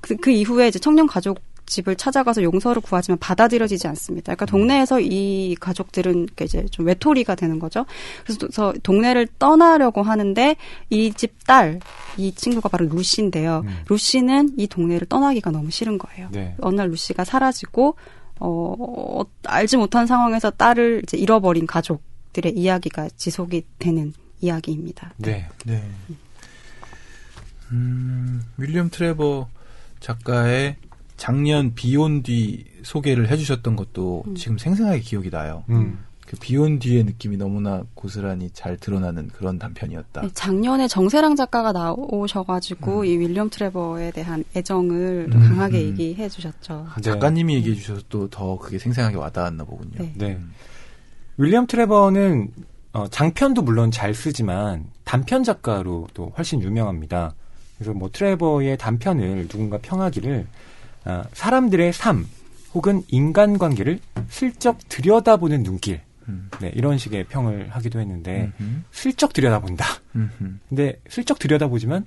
그 이후에 이제 청년 가족 집을 찾아가서 용서를 구하지만 받아들여지지 않습니다. 그러니까 동네에서 이 가족들은 이제 좀 외톨이가 되는 거죠. 그래서 동네를 떠나려고 하는데 이 집 딸, 이 친구가 바로 루시인데요. 루시는 이 동네를 떠나기가 너무 싫은 거예요. 네. 어느 날 루시가 사라지고 알지 못한 상황에서 딸을 이제 잃어버린 가족들의 이야기가 지속이 되는 이야기입니다. 네. 네. 윌리엄 트레버 작가의 작년 비온 뒤 소개를 해주셨던 것도 지금 생생하게 기억이 나요. 그 비온 뒤의 느낌이 너무나 고스란히 잘 드러나는 그런 단편이었다. 네, 작년에 정세랑 작가가 나오셔가지고 이 윌리엄 트레버에 대한 애정을 강하게 얘기해 주셨죠. 작가님이 얘기해 주셔서 또 더 그게 생생하게 와닿았나 보군요. 네. 네. 윌리엄 트레버는 장편도 물론 잘 쓰지만 단편 작가로도 훨씬 유명합니다. 그래서 뭐 트레버의 단편을 누군가 평하기를 사람들의 삶 혹은 인간관계를 슬쩍 들여다보는 눈길, 네, 이런 식의 평을 하기도 했는데 슬쩍 들여다본다. 근데 슬쩍 들여다보지만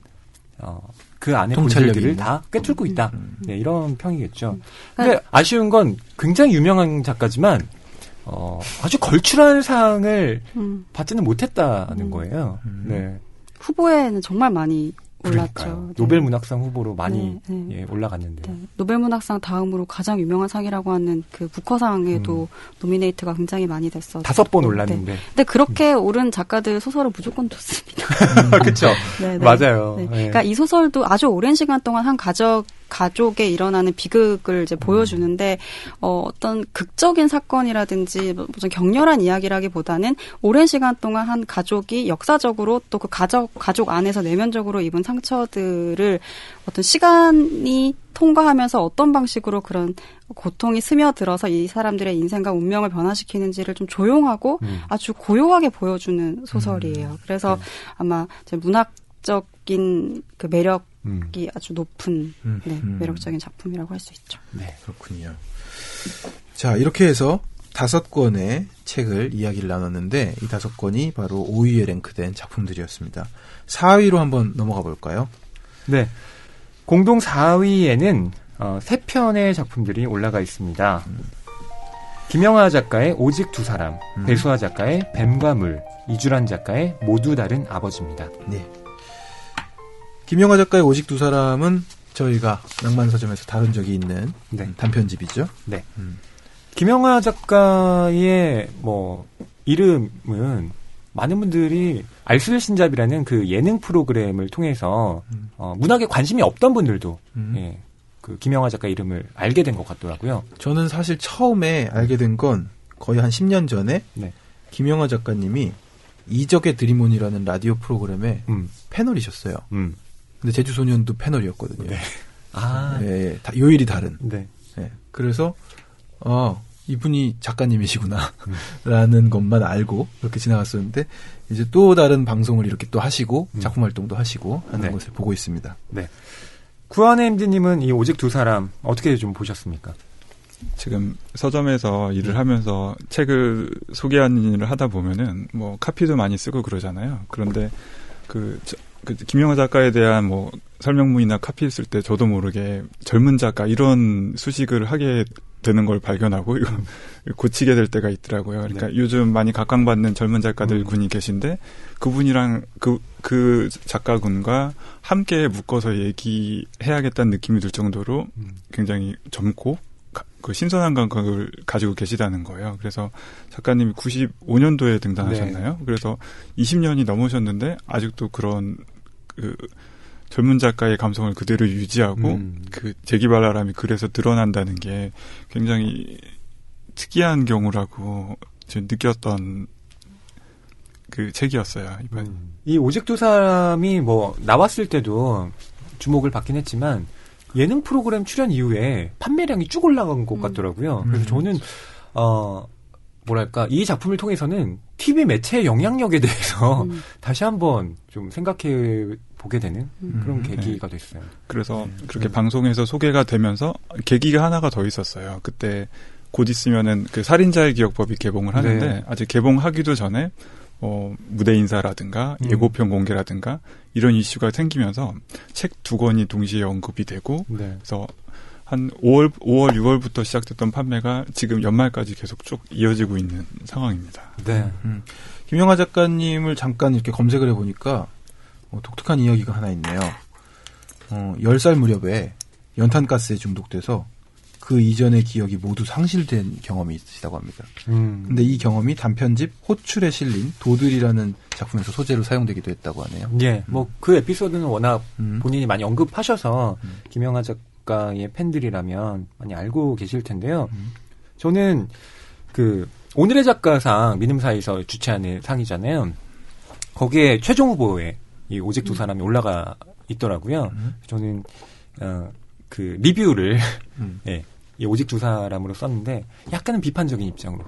그 안에 본질들을 다 꿰뚫고 있다. 네, 이런 평이겠죠. 근데 아쉬운 건 굉장히 유명한 작가지만 아주 걸출한 상을 받지는 못했다는 거예요. 네. 후보에는 정말 많이 올랐죠. 그러니까요. 노벨 문학상 후보로 많이 예, 올라갔는데. 네. 노벨 문학상 다음으로 가장 유명한 상이라고 하는 그 부커상에도 노미네이트가 굉장히 많이 됐었죠. 5번 올랐는데. 네. 근데 그렇게 오른 작가들 소설은 무조건 좋습니다. 그렇죠. 맞아요. 네. 그러니까 이 소설도 아주 오랜 시간 동안 한 가족에 일어나는 비극을 이제 보여주는데 어떤 극적인 사건이라든지 무슨 격렬한 이야기라기보다는 오랜 시간 동안 한 가족이 역사적으로 또 그 가족 안에서 내면적으로 입은 상처들을 어떤 시간이 통과하면서 어떤 방식으로 그런 고통이 스며들어서 이 사람들의 인생과 운명을 변화시키는지를 좀 조용하고 아주 고요하게 보여주는 소설이에요. 그래서 아마 문학적인 그 매력이 아주 높은 매력적인 작품이라고 할 수 있죠. 네, 그렇군요. 자, 이렇게 해서 5권의 책을 이야기를 나눴는데 이 5권이 바로 5위에 랭크된 작품들이었습니다. 4위로 한번 넘어가 볼까요? 네. 공동 4위에는 3편의 작품들이 올라가 있습니다. 김영하 작가의 오직 두 사람, 배수아 작가의 뱀과 물, 이주란 작가의 모두 다른 아버지입니다. 네. 김영하 작가의 오직 두 사람은 저희가 낭만서점에서 다룬 적이 있는 단편집이죠. 네. 김영하 작가의 이름은 많은 분들이 알쓸신잡이라는 그 예능 프로그램을 통해서 문학에 관심이 없던 분들도 예, 그 김영하 작가 이름을 알게 된 것 같더라고요. 저는 사실 처음에 알게 된 건 거의 한 10년 전에 김영하 작가님이 이적의 드림온이라는 라디오 프로그램에 패널이셨어요. 근데 제주소년도 패널이었거든요. 네. 네, 요일이 다른. 네. 네. 그래서 이분이 작가님이시구나 라는 것만 알고 그렇게 지나갔었는데 이제 또 다른 방송을 이렇게 또 하시고 작품 활동도 하시고 하는 것을 보고 있습니다. 네. 구한의 MD님은 이 오직 두 사람 어떻게 좀 보셨습니까? 지금 서점에서 일을 하면서 책을 소개하는 일을 하다 보면은 카피도 많이 쓰고 그러잖아요. 그런데 그 김영하 작가에 대한 설명문이나 카피 쓸 때 저도 모르게 젊은 작가 이런 수식을 하게 되는 걸 발견하고 이거 고치게 될 때가 있더라고요. 그러니까 요즘 많이 각광받는 젊은 작가들 군이 계신데 그분이랑 그 작가군과 함께 묶어서 얘기해야겠다는 느낌이 들 정도로 굉장히 젊고 그 신선한 감각을 가지고 계시다는 거예요. 그래서 작가님이 95년도에 등단하셨나요? 그래서 20년이 넘으셨는데 아직도 그런 젊은 작가의 감성을 그대로 유지하고 그 재기발랄함이 글에서 드러난다는 게 굉장히 특이한 경우라고 좀 느꼈던 그 책이었어요. 이번에. 이 오직 두 사람이 나왔을 때도 주목을 받긴 했지만 예능 프로그램 출연 이후에 판매량이 쭉 올라간 것 같더라고요. 그래서 저는 이 작품을 통해서는 TV 매체의 영향력에 대해서 다시 한번 좀 생각해 보게 되는 그런 계기가 됐어요. 그래서 그렇게 방송에서 소개가 되면서 계기가 하나가 더 있었어요. 그때 곧 있으면은 그 살인자의 기억법이 개봉을 하는데 네. 아직 개봉하기도 전에 무대 인사라든가 예고편 공개라든가 이런 이슈가 생기면서 책 2권이 동시에 언급이 되고 네. 그래서 한 5월, 6월부터 시작됐던 판매가 지금 연말까지 계속 쭉 이어지고 있는 상황입니다. 네. 김영하 작가님을 잠깐 이렇게 검색을 해보니까 독특한 이야기가 하나 있네요. 10살 무렵에 연탄가스에 중독돼서 그 이전의 기억이 모두 상실된 경험이 있으시다고 합니다. 근데 이 경험이 단편집 호출에 실린 도들이라는 작품에서 소재로 사용되기도 했다고 하네요. 예, 뭐 그 에피소드는 워낙 본인이 많이 언급하셔서 김영하 작가의 팬들이라면 많이 알고 계실 텐데요. 저는 그 오늘의 작가상 민음사에서 주최하는 상이잖아요. 거기에 최종 후보에 이 오직 두 사람이 올라가 있더라고요. 저는 그 리뷰를 예, 이 오직 두 사람으로 썼는데 약간은 비판적인 입장으로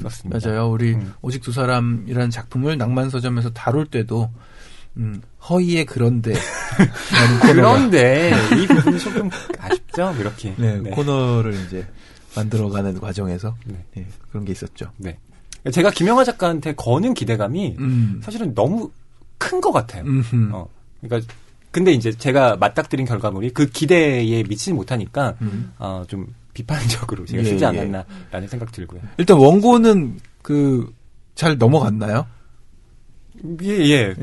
썼습니다. 맞아요. 우리 오직 두 사람이라는 작품을 낭만 서점에서 다룰 때도 허위의 그런데 그런데 이 부분이 조금 아쉽죠. 이렇게 네, 코너를 이제 만들어가는 과정에서 네. 네, 그런 게 있었죠. 네, 제가 김영하 작가한테 거는 기대감이 사실은 너무 큰 것 같아요. 그러니까 근데 이제 제가 맞닥뜨린 결과물이 그 기대에 미치지 못하니까 좀 비판적으로 제가 쓰지 않았나라는 생각 들고요. 일단 원고는 잘 넘어갔나요? 예.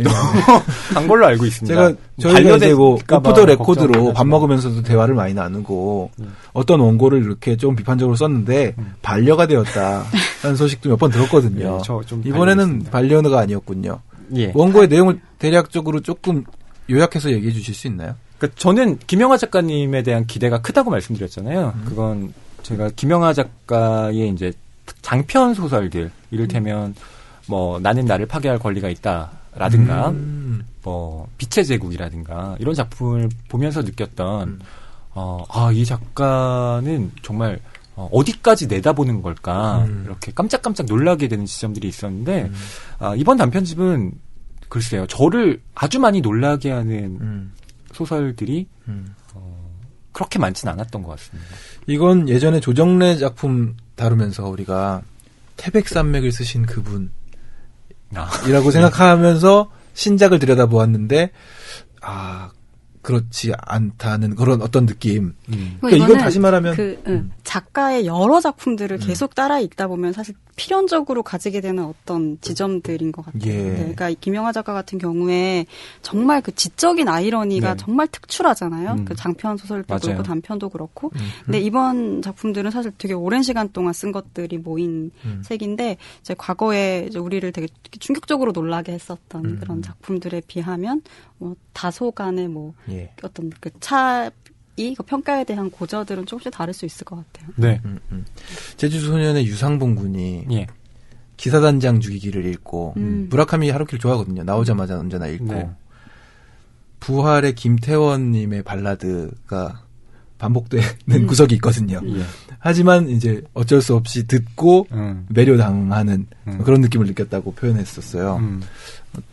간 걸로 알고 있습니다. 저희가 이제 오프 더 레코드로 밥 먹으면서도 대화를 많이 나누고 어떤 원고를 이렇게 좀 비판적으로 썼는데 반려가 되었다라는 소식도 몇 번 들었거든요. 좀 이번에는 반려가 아니었군요. 예. 원고의 내용을 대략적으로 조금 요약해서 얘기해 주실 수 있나요? 그러니까 저는 김영하 작가님에 대한 기대가 크다고 말씀드렸잖아요. 그건 제가 김영하 작가의 이제 장편 소설들, 이를테면 뭐 나는 나를 파괴할 권리가 있다라든가 뭐 빛의 제국이라든가 이런 작품을 보면서 느꼈던 이 작가는 정말 어디까지 내다보는 걸까 이렇게 깜짝깜짝 놀라게 되는 지점들이 있었는데 이번 단편집은 글쎄요, 저를 아주 많이 놀라게 하는 소설들이 그렇게 많지는 않았던 것 같습니다. 이건 예전에 조정래 작품 다루면서 우리가 태백산맥을 쓰신 그분이라고 생각하면서 신작을 들여다보았는데 그렇지 않다는 그런 어떤 느낌. 그러니까 이건 다시 말하면 작가의 여러 작품들을 계속 따라 읽다 보면 사실 필연적으로 가지게 되는 어떤 지점들인 것 같아요. 예. 네, 그러니까 김영하 작가 같은 경우에 정말 그 지적인 아이러니가 정말 특출하잖아요. 그 장편 소설도 그렇고 단편도 그렇고. 근데 이번 작품들은 사실 되게 오랜 시간 동안 쓴 것들이 모인 책인데 이제 과거에 이제 우리를 되게 충격적으로 놀라게 했었던 그런 작품들에 비하면 뭐 다소간의 어떤 그 그 평가에 대한 고저들은 조금씩 다를 수 있을 것 같아요. 네. 제주소년의 유상봉 군이 기사단장 죽이기를 읽고 무라카미 하루키를 좋아하거든요. 나오자마자 언제나 읽고 부활의 김태원님의 발라드가 반복되는 구석이 있거든요. 하지만 이제 어쩔 수 없이 듣고 매료당하는 그런 느낌을 느꼈다고 표현했었어요.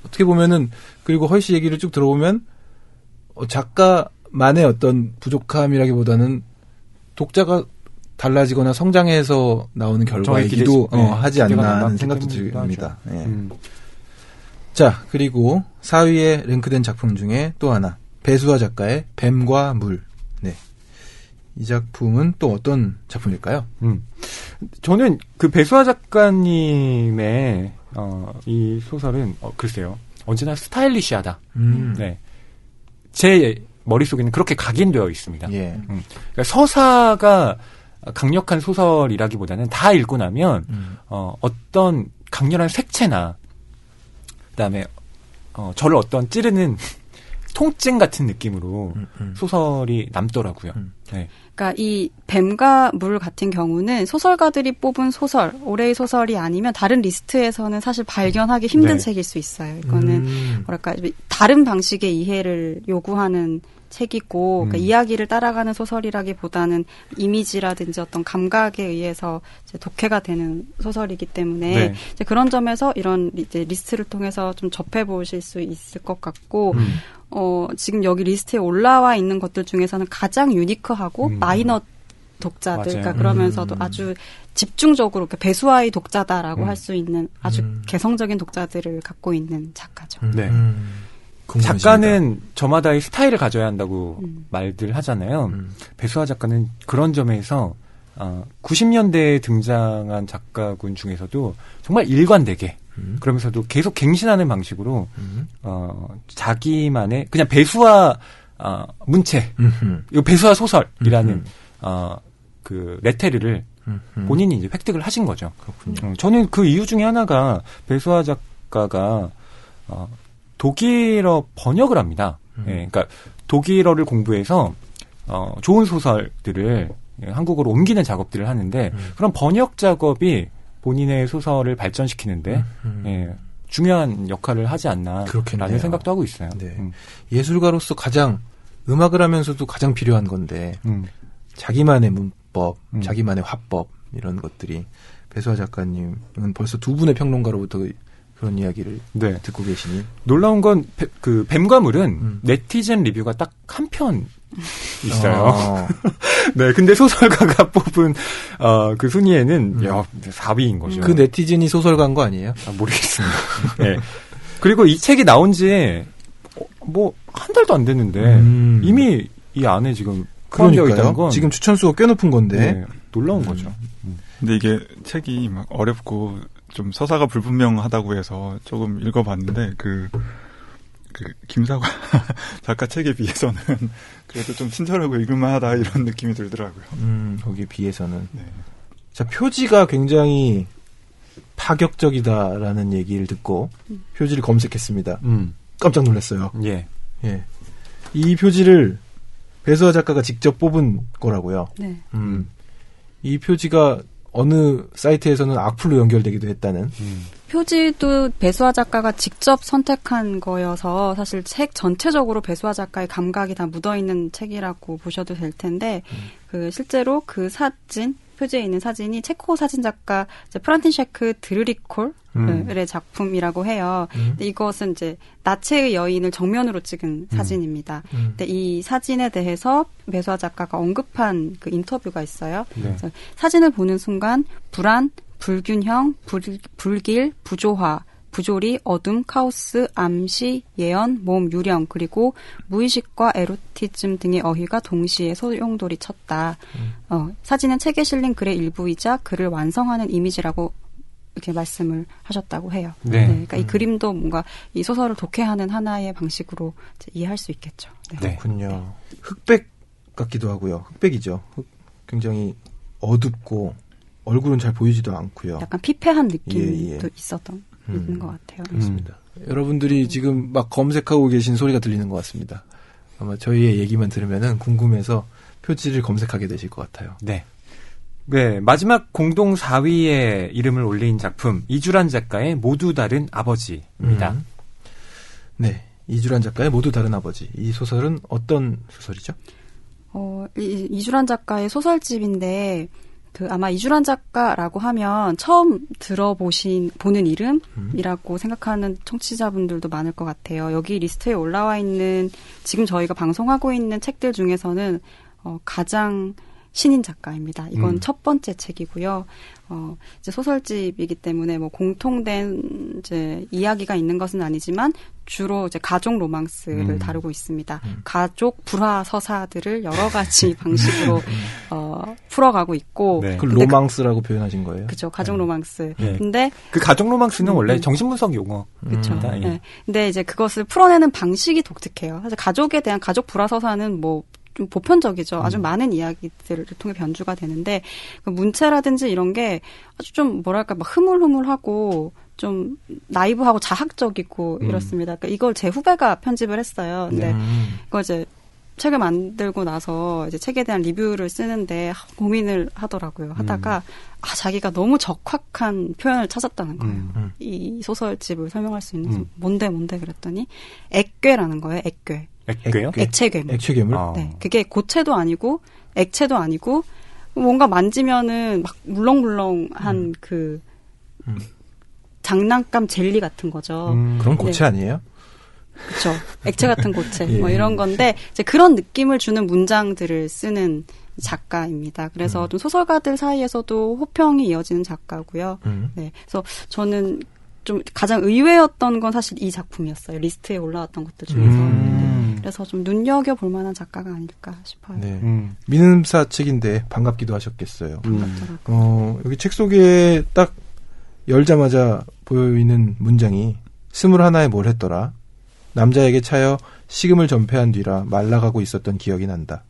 어떻게 보면은 그리고 헐씨 얘기를 쭉 들어보면 작가만의 어떤 부족함이라기보다는 독자가 달라지거나 성장해서 나오는 결과이기도 하지 않나 하는 생각도 듭니다. 자, 그리고 4위에 랭크된 작품 중에 또 하나, 배수아 작가의 뱀과 물. 네. 이 작품은 또 어떤 작품일까요? 저는 그 배수아 작가님의 이 소설은 글쎄요, 언제나 스타일리시하다. 네. 제 머릿속에는 그렇게 각인되어 있습니다. 그러니까 서사가 강력한 소설이라기보다는 다 읽고 나면 어떤 강렬한 색채나 그다음에 저를 어떤 찌르는 통증 같은 느낌으로 소설이 남더라고요. 네. 그러니까 이 뱀과 물 같은 경우는 소설가들이 뽑은 소설, 올해의 소설이 아니면 다른 리스트에서는 사실 발견하기 힘든 책일 수 있어요. 이거는 뭐랄까 다른 방식의 이해를 요구하는 책이고 그러니까 이야기를 따라가는 소설이라기보다는 이미지라든지 어떤 감각에 의해서 이제 독해가 되는 소설이기 때문에 이제 그런 점에서 이런 이제 리스트를 통해서 좀 접해 보실 수 있을 것 같고 지금 여기 리스트에 올라와 있는 것들 중에서는 가장 유니크하고 마이너 독자들, 맞아요. 그러니까 그러면서도 아주 집중적으로 배수와의 독자다라고 할 수 있는 아주 개성적인 독자들을 갖고 있는 작가죠. 네. 궁금해집니다. 작가는 저마다의 스타일을 가져야 한다고 말들 하잖아요. 배수아 작가는 그런 점에서 90년대에 등장한 작가군 중에서도 정말 일관되게 그러면서도 계속 갱신하는 방식으로 자기만의 그냥 배수아 문체, 이 배수아 소설이라는 그 레테르를 본인이 이제 획득을 하신 거죠. 그렇군요. 저는 그 이유 중에 하나가 배수아 작가가 독일어 번역을 합니다. 예, 그러니까 독일어를 공부해서 좋은 소설들을 한국어로 옮기는 작업들을 하는데 그런 번역 작업이 본인의 소설을 발전시키는데 예, 중요한 역할을 하지 않나라는 그렇겠네요. 생각도 하고 있어요. 네. 예술가로서 가장 음악을 하면서도 가장 필요한 건데 자기만의 문법, 자기만의 화법 이런 것들이 배수아 작가님은 벌써 두 분의 평론가로부터 그런 이야기를 네. 듣고 계시니 놀라운 건 그 뱀과물은 네티즌 리뷰가 딱 한 편 있어요. 네, 근데 소설가가 뽑은 그 순위에는 4위인 거죠. 그 네티즌이 소설가인 거 아니에요? 모르겠습니다. 네. 그리고 이 책이 나온 지 뭐 한 달도 안 됐는데 이미 이 안에 지금 포함되어 있다는 건 지금 추천수가 꽤 높은 건데 네, 놀라운 거죠. 근데 이게 책이 막 어렵고 좀 서사가 불분명하다고 해서 조금 읽어봤는데 그 김사과 작가 책에 비해서는 그래도 좀 친절하고 읽을만하다 이런 느낌이 들더라고요. 거기에 비해서는. 네. 자, 표지가 굉장히 파격적이다라는 얘기를 듣고 표지를 검색했습니다. 깜짝 놀랐어요. 예. 예. 이 표지를 배수아 작가가 직접 뽑은 거라고요. 네. 이 표지가 어느 사이트에서는 악플로 연결되기도 했다는. 표지도 배수아 작가가 직접 선택한 거여서 사실 책 전체적으로 배수아 작가의 감각이 다 묻어있는 책이라고 보셔도 될 텐데 그 실제로 그 사진, 표지에 있는 사진이 체코 사진작가 프란티셰크 드르리콜의 작품이라고 해요. 근데 이것은 이제 나체의 여인을 정면으로 찍은 사진입니다. 근데 이 사진에 대해서 배수아 작가가 언급한 그 인터뷰가 있어요. 네. 사진을 보는 순간 불안, 불균형, 불길, 부조화, 부조리, 어둠, 카오스, 암시, 예언, 모험, 유령, 그리고 무의식과 에로티즘 등의 어휘가 동시에 소용돌이 쳤다. 사진은 책에 실린 글의 일부이자 글을 완성하는 이미지라고 이렇게 말씀을 하셨다고 해요. 네. 그러니까 이 그림도 뭔가 이 소설을 독해하는 하나의 방식으로 이제 이해할 수 있겠죠. 네. 그렇군요. 흑백 같기도 하고요. 흑백이죠. 굉장히 어둡고 얼굴은 잘 보이지도 않고요. 약간 피폐한 느낌도 있는 것 같아요. 그렇습니다. 여러분들이 지금 막 검색하고 계신 소리가 들리는 것 같습니다. 아마 저희의 얘기만 들으면은 궁금해서 표지를 검색하게 되실 것 같아요. 네. 네, 마지막 공동 4위에 이름을 올린 작품 이주란 작가의 모두 다른 아버지입니다. 네, 이주란 작가의 모두 다른 아버지. 이 소설은 어떤 소설이죠? 이주란 작가의 소설집인데 아마 이주란 작가라고 하면 처음 보는 이름이라고 생각하는 청취자분들도 많을 것 같아요. 여기 리스트에 올라와 있는 지금 저희가 방송하고 있는 책들 중에서는 가장 신인 작가입니다. 이건 첫 번째 책이고요. 이제 소설집이기 때문에 뭐 공통된 이제 이야기가 있는 것은 아니지만 주로 이제 가족 로망스를 다루고 있습니다. 가족 불화 서사들을 여러 가지 방식으로 풀어가고 있고. 네. 그 로망스라고 표현하신 거예요? 그렇죠. 가족 로망스. 네. 근데 그 가족 로망스는 원래 정신분석 용어입니다. 그렇죠. 예. 네. 근데 이제 그것을 풀어내는 방식이 독특해요. 사실 가족에 대한 가족 불화 서사는 뭐 좀 보편적이죠. 아주 많은 이야기들을 통해 변주가 되는데 그 문체라든지 이런 게 아주 좀 뭐랄까 막 흐물흐물하고 좀 나이브하고 자학적이고 이렇습니다. 그러니까 이걸 제 후배가 편집을 했어요. 근데 그걸 이제 책을 만들고 나서 이제 책에 대한 리뷰를 쓰는데 고민을 하더라고요. 하다가 자기가 너무 적확한 표현을 찾았다는 거예요. 이 소설집을 설명할 수 있는 뭔데 그랬더니 액괴라는 거예요. 액괴. 액괴요? 액체 괴물. 액체 괴물? 네. 그게 고체도 아니고 액체도 아니고 뭔가 만지면은 막 물렁물렁한 그 장난감 젤리 같은 거죠. 그런 고체 아니에요? 그렇죠. 액체 같은 고체 뭐 이런 건데 이제 그런 느낌을 주는 문장들을 쓰는 작가입니다. 그래서 좀 소설가들 사이에서도 호평이 이어지는 작가고요. 네, 그래서 저는 좀 가장 의외였던 건 사실 이 작품이었어요. 리스트에 올라왔던 것들 중에서. 네, 그래서 좀 눈여겨볼 만한 작가가 아닐까 싶어요. 네. 민음사 책인데 반갑기도 하셨겠어요. 반갑더라고요. 여기 책 속에 딱 열자마자 보이는 문장이 21에 뭘 했더라. 남자에게 차여 식음을 전폐한 뒤라 말라가고 있었던 기억이 난다.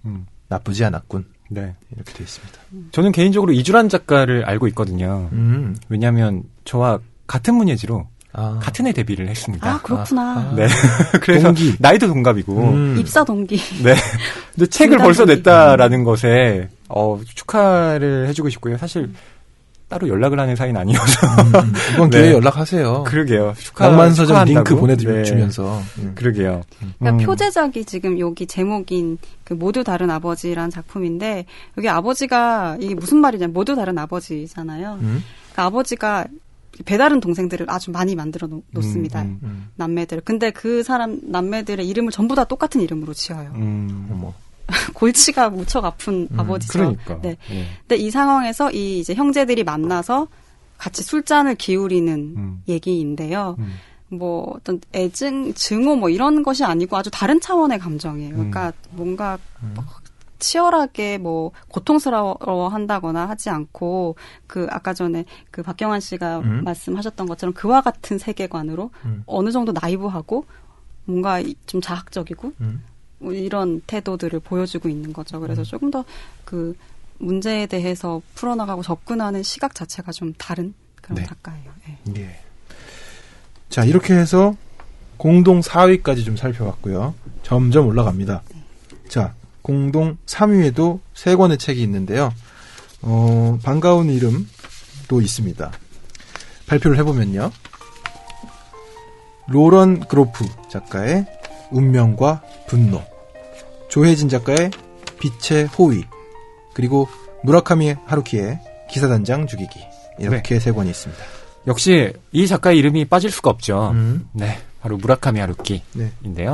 나쁘지 않았군. 네. 이렇게 되어 있습니다. 저는 개인적으로 이주란 작가를 알고 있거든요. 왜냐하면 저와 같은 문예지로 같은 해 데뷔를 했습니다. 아, 그렇구나. 네. 그래서 동기. 나이도 동갑이고. 입사 동기. 네. 근데 책을 벌써 냈다라는 것에 축하를 해주고 싶고요. 사실 따로 연락을 하는 사이는 아니어서. 이번 기회에 연락하세요. 그러게요. 낭만서점 링크 보내주면서. 그러게요. 그러니까 표제작이 지금 여기 제목인 그 모두 다른 아버지라는 작품인데 여기 아버지가 이게 무슨 말이냐면 모두 다른 아버지잖아요. 그러니까 아버지가 배다른 동생들을 아주 많이 만들어 놓습니다. 남매들. 근데 그 남매들의 이름을 전부 다 똑같은 이름으로 지어요. 어머. 골치가 무척 아픈 아버지죠. 그러니까. 네. 근데 이 상황에서 이 이제 형제들이 만나서 같이 술잔을 기울이는 얘기인데요. 뭐 어떤 증오 뭐 이런 것이 아니고 아주 다른 차원의 감정이에요. 그러니까 뭔가 치열하게 뭐 고통스러워한다거나 하지 않고 그 아까 전에 그 박경환 씨가 말씀하셨던 것처럼 그와 같은 세계관으로 어느 정도 나이브하고 뭔가 좀 자학적이고 뭐 이런 태도들을 보여주고 있는 거죠. 그래서 조금 더 그 문제에 대해서 풀어나가고 접근하는 시각 자체가 좀 다른 그런 네. 작가예요. 네. 예. 자, 이렇게 해서 공동 4위까지 좀 살펴봤고요. 점점 올라갑니다. 자, 공동 3위에도 3권의 책이 있는데요. 반가운 이름도 있습니다. 발표를 해보면요. 로런 그로프 작가의 운명과 분노, 조혜진 작가의 빛의 호위, 그리고 무라카미 하루키의 기사단장 죽이기, 이렇게 3권이 있습니다. 역시 이 작가의 이름이 빠질 수가 없죠. 네, 바로 무라카미 하루키인데요. 네.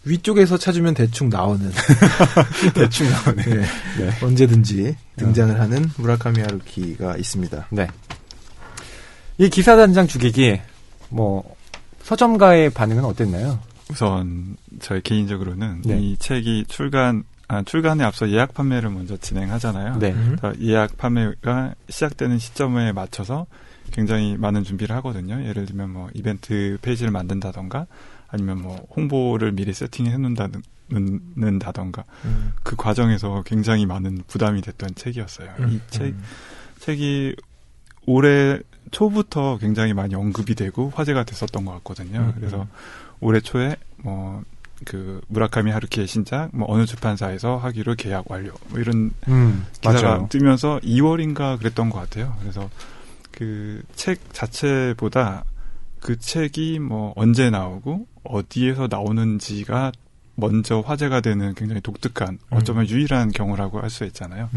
위쪽에서 찾으면 대충 나오는 대충 나오네. 네. 네. 언제든지 등장을 하는 무라카미 하루키가 있습니다. 네. 이 기사단장 죽이기 뭐 서점가의 반응은 어땠나요? 우선 저희 개인적으로는 네. 이 책이 출간에 앞서 예약 판매를 먼저 진행하잖아요. 네. 예약 판매가 시작되는 시점에 맞춰서 굉장히 많은 준비를 하거든요. 예를 들면 뭐 이벤트 페이지를 만든다던가 아니면 뭐 홍보를 미리 세팅해 놓는다던가 그 과정에서 굉장히 많은 부담이 됐던 책이었어요. 이 책이 올해 초부터 굉장히 많이 언급이 되고 화제가 됐었던 것 같거든요. 그래서 올해 초에 뭐 그 무라카미 하루키의 신작 뭐 어느 출판사에서 하기로 계약 완료 뭐 이런 기사가 맞아요. 뜨면서 2월인가 그랬던 것 같아요. 그래서 그 책 자체보다 그 책이 뭐 언제 나오고 어디에서 나오는지가 먼저 화제가 되는 굉장히 독특한 어쩌면 유일한 경우라고 할 수 있잖아요.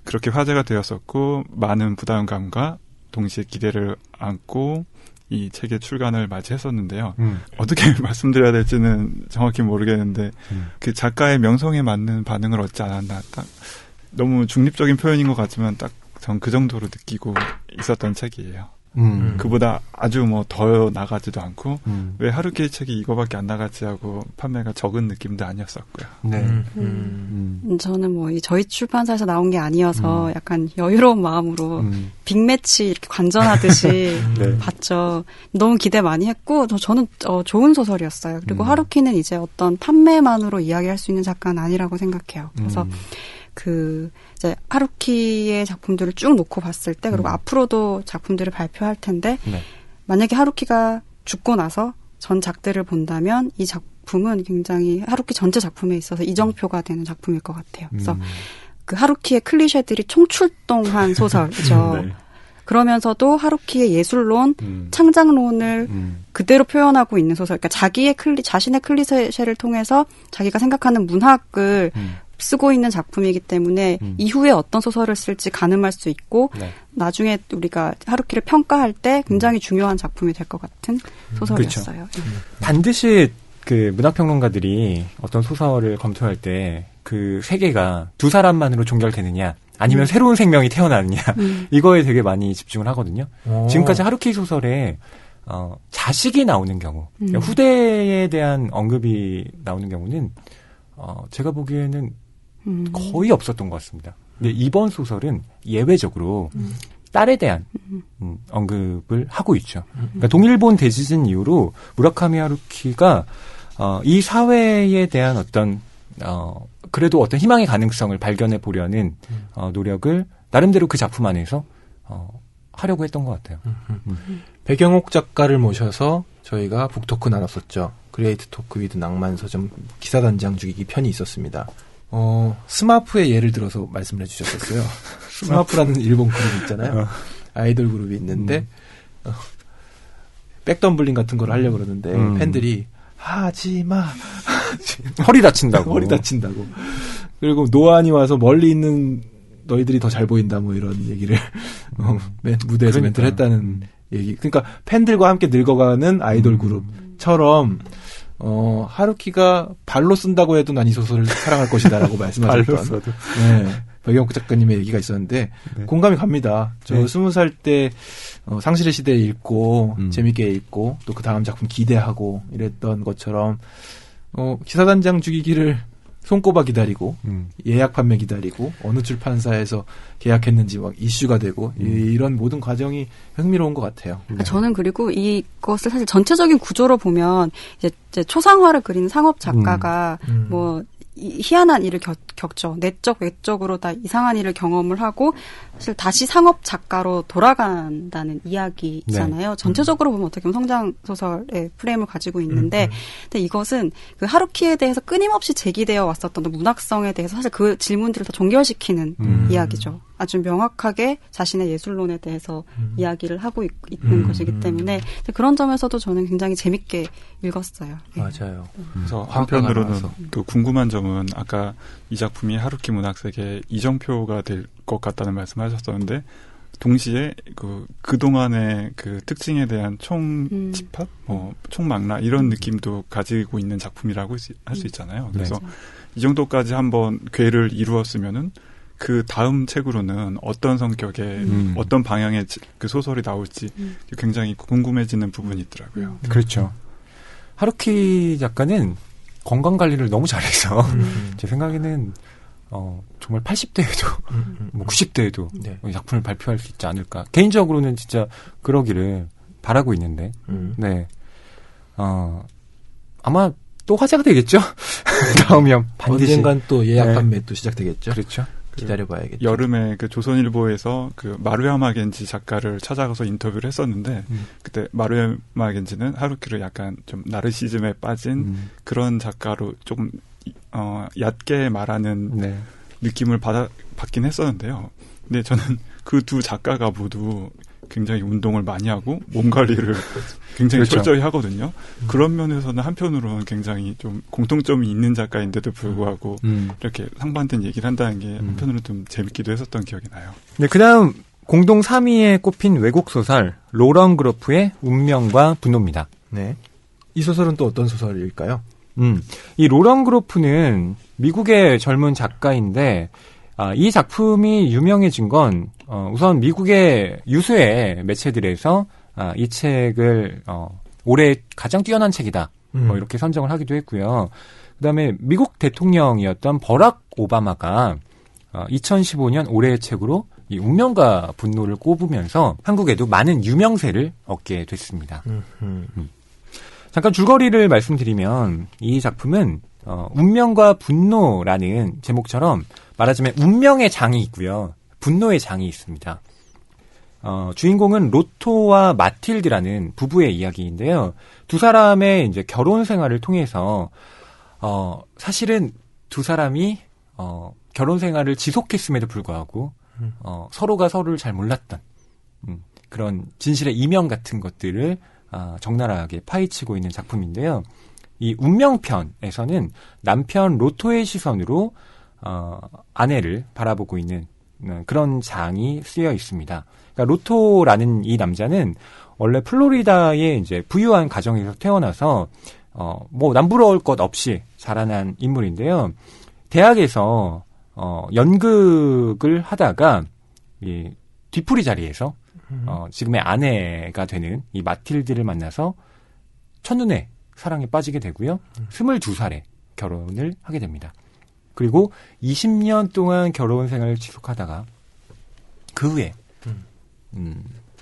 그렇게 화제가 되었었고 많은 부담감과 동시에 기대를 안고 이 책의 출간을 맞이했었는데요. 어떻게 말씀드려야 될지는 정확히 모르겠는데 그 작가의 명성에 맞는 반응을 얻지 않았나. 딱 너무 중립적인 표현인 것 같지만 딱 전 그 정도로 느끼고 있었던 책이에요. 그보다 아주 뭐 더 나가지도 않고 왜 하루키의 책이 이거밖에 안 나갔지 하고 판매가 적은 느낌도 아니었었고요. 네. 저는 뭐 저희 출판사에서 나온 게 아니어서 약간 여유로운 마음으로 빅매치 이렇게 관전하듯이 네. 봤죠. 너무 기대 많이 했고 저는 좋은 소설이었어요. 그리고 하루키는 이제 어떤 판매만으로 이야기할 수 있는 작가는 아니라고 생각해요. 그래서 이제 하루키의 작품들을 쭉 놓고 봤을 때, 그리고 앞으로도 작품들을 발표할 텐데, 네. 만약에 하루키가 죽고 나서 전작들을 본다면 이 작품은 굉장히 하루키 전체 작품에 있어서 이정표가 되는 작품일 것 같아요. 그래서 그 하루키의 클리셰들이 총출동한 소설이죠. 네. 그러면서도 하루키의 예술론, 창작론을 그대로 표현하고 있는 소설. 그러니까 자신의 클리셰를 통해서 자기가 생각하는 문학을 쓰고 있는 작품이기 때문에 이후에 어떤 소설을 쓸지 가늠할 수 있고 네. 나중에 우리가 하루키를 평가할 때 굉장히 중요한 작품이 될 것 같은 소설이었어요. 그렇죠. 반드시 그 문학평론가들이 어떤 소설을 검토할 때 그 세계가 두 사람만으로 종결되느냐 아니면 새로운 생명이 태어나느냐 이거에 되게 많이 집중을 하거든요. 지금까지 하루키 소설에 자식이 나오는 경우 후대에 대한 언급이 나오는 경우는 제가 보기에는 거의 없었던 것 같습니다. 근데 이번 소설은 예외적으로 딸에 대한 언급을 하고 있죠. 그러니까 동일본 대지진 이후로 무라카미 하루키가 이 사회에 대한 어떤 그래도 어떤 희망의 가능성을 발견해 보려는 노력을 나름대로 그 작품 안에서 하려고 했던 것 같아요. 백영옥 작가를 모셔서 저희가 북토크 나눴었죠. 그레이트 토크 위드 낭만서점 기사단장 죽이기 편이 있었습니다. 스마프의 예를 들어서 말씀을 해주셨었어요. 스마프라는 일본 그룹이 있잖아요. 아이돌 그룹이 있는데 백덤블링 같은 걸 하려고 그러는데 팬들이 하지마 허리 다친다고. 허리 다친다고. 그리고 노안이 와서 멀리 있는 너희들이 더 잘 보인다 뭐 이런 얘기를 무대에서 멘트를 했다는 얘기. 그러니까 팬들과 함께 늙어가는 아이돌 그룹처럼 하루키가 발로 쓴다고 해도 난 이 소설을 사랑할 것이다라고 말씀하셨던 네, 백영옥 작가님의 얘기가 있었는데 네. 공감이 갑니다. 저 20살 때 상실의 시대에 읽고 재밌게 읽고 또 그 다음 작품 기대하고 이랬던 것처럼 기사단장 죽이기를 손꼽아 기다리고 예약 판매 기다리고 어느 출판사에서 계약했는지 막 이슈가 되고 이런 모든 과정이 흥미로운 것 같아요. 네. 저는 그리고 이것을 사실 전체적인 구조로 보면 이제 초상화를 그리는 상업 작가가 뭐 희한한 일을 겪죠. 내적 외적으로 다 이상한 일을 경험을 하고 사실 다시 상업 작가로 돌아간다는 이야기잖아요. 네. 전체적으로 보면 어떻게 보면 성장 소설의 프레임을 가지고 있는데 근데 이것은 그 하루키에 대해서 끊임없이 제기되어 왔었던 문학성에 대해서 사실 그 질문들을 다 종결시키는 이야기죠. 아주 명확하게 자신의 예술론에 대해서 이야기를 하고 있는 것이기 때문에 그런 점에서도 저는 굉장히 재밌게 읽었어요. 맞아요. 그래서 한편으로는 그 궁금한 점은 아까 이 작품이 하루키 문학세계의 이정표가 될 것 같다는 말씀하셨었는데 동시에 그동안의 그 특징에 대한 총집합, 총망라 이런 느낌도 가지고 있는 작품이라고 할 수 있잖아요. 그래서 이 정도까지 한번 궤를 이루었으면은 그 다음 책으로는 어떤 성격의 어떤 방향의 그 소설이 나올지 굉장히 궁금해지는 부분이 있더라고요. 그렇죠. 하루키 작가는 건강 관리를 너무 잘해서 제 생각에는 정말 80대에도 뭐 90대에도 네. 작품을 발표할 수 있지 않을까. 개인적으로는 진짜 그러기를 바라고 있는데, 네, 아마 또 화제가 되겠죠. 다음이면 반드시 언젠간 또 예약 판매 또 시작되겠죠. 그렇죠. 기다려봐야겠죠. 여름에 그 조선일보에서 그 마루야마 겐지 작가를 찾아가서 인터뷰를 했었는데 그때 마루야마 겐지는 하루키를 약간 좀 나르시즘에 빠진 그런 작가로 조금 얕게 말하는 느낌을 받긴 했었는데요. 근데 저는 그 두 작가가 모두 굉장히 운동을 많이 하고 몸 관리를 굉장히 그렇죠. 철저히 하거든요. 그런 면에서는 한편으로는 굉장히 좀 공통점이 있는 작가인데도 불구하고 이렇게 상반된 얘기를 한다는 게 한편으로는 좀 재밌기도 했었던 기억이 나요. 네, 그다음 공동 3위에 꼽힌 외국 소설 로런 그로프의 운명과 분노입니다. 네. 이 소설은 또 어떤 소설일까요? 이 로런 그로프는 미국의 젊은 작가인데 이 작품이 유명해진 건 우선 미국의 유수의 매체들에서 이 책을 올해 가장 뛰어난 책이다 뭐 이렇게 선정을 하기도 했고요. 그다음에 미국 대통령이었던 버락 오바마가 2015년 올해의 책으로 이 운명과 분노를 꼽으면서 한국에도 많은 유명세를 얻게 됐습니다. 잠깐 줄거리를 말씀드리면 이 작품은 운명과 분노라는 제목처럼 말하자면 운명의 장이 있고요. 분노의 장이 있습니다. 주인공은 로토와 마틸드라는 부부의 이야기인데요. 두 사람의 이제 결혼 생활을 통해서 사실은 두 사람이 결혼 생활을 지속했음에도 불구하고 서로가 서로를 잘 몰랐던 그런 진실의 이면 같은 것들을 적나라하게 파헤치고 있는 작품인데요. 이 운명편에서는 남편 로토의 시선으로 아내를 바라보고 있는 그런 장이 쓰여 있습니다. 그러니까 로토라는 이 남자는 원래 플로리다의 이제 부유한 가정에서 태어나서 뭐 남부러울 것 없이 자라난 인물인데요. 대학에서 연극을 하다가 이 뒤풀이 자리에서 지금의 아내가 되는 이 마틸드를 만나서 첫눈에 사랑에 빠지게 되고요. 22살에 결혼을 하게 됩니다. 그리고 20년 동안 결혼 생활을 지속하다가 그 후에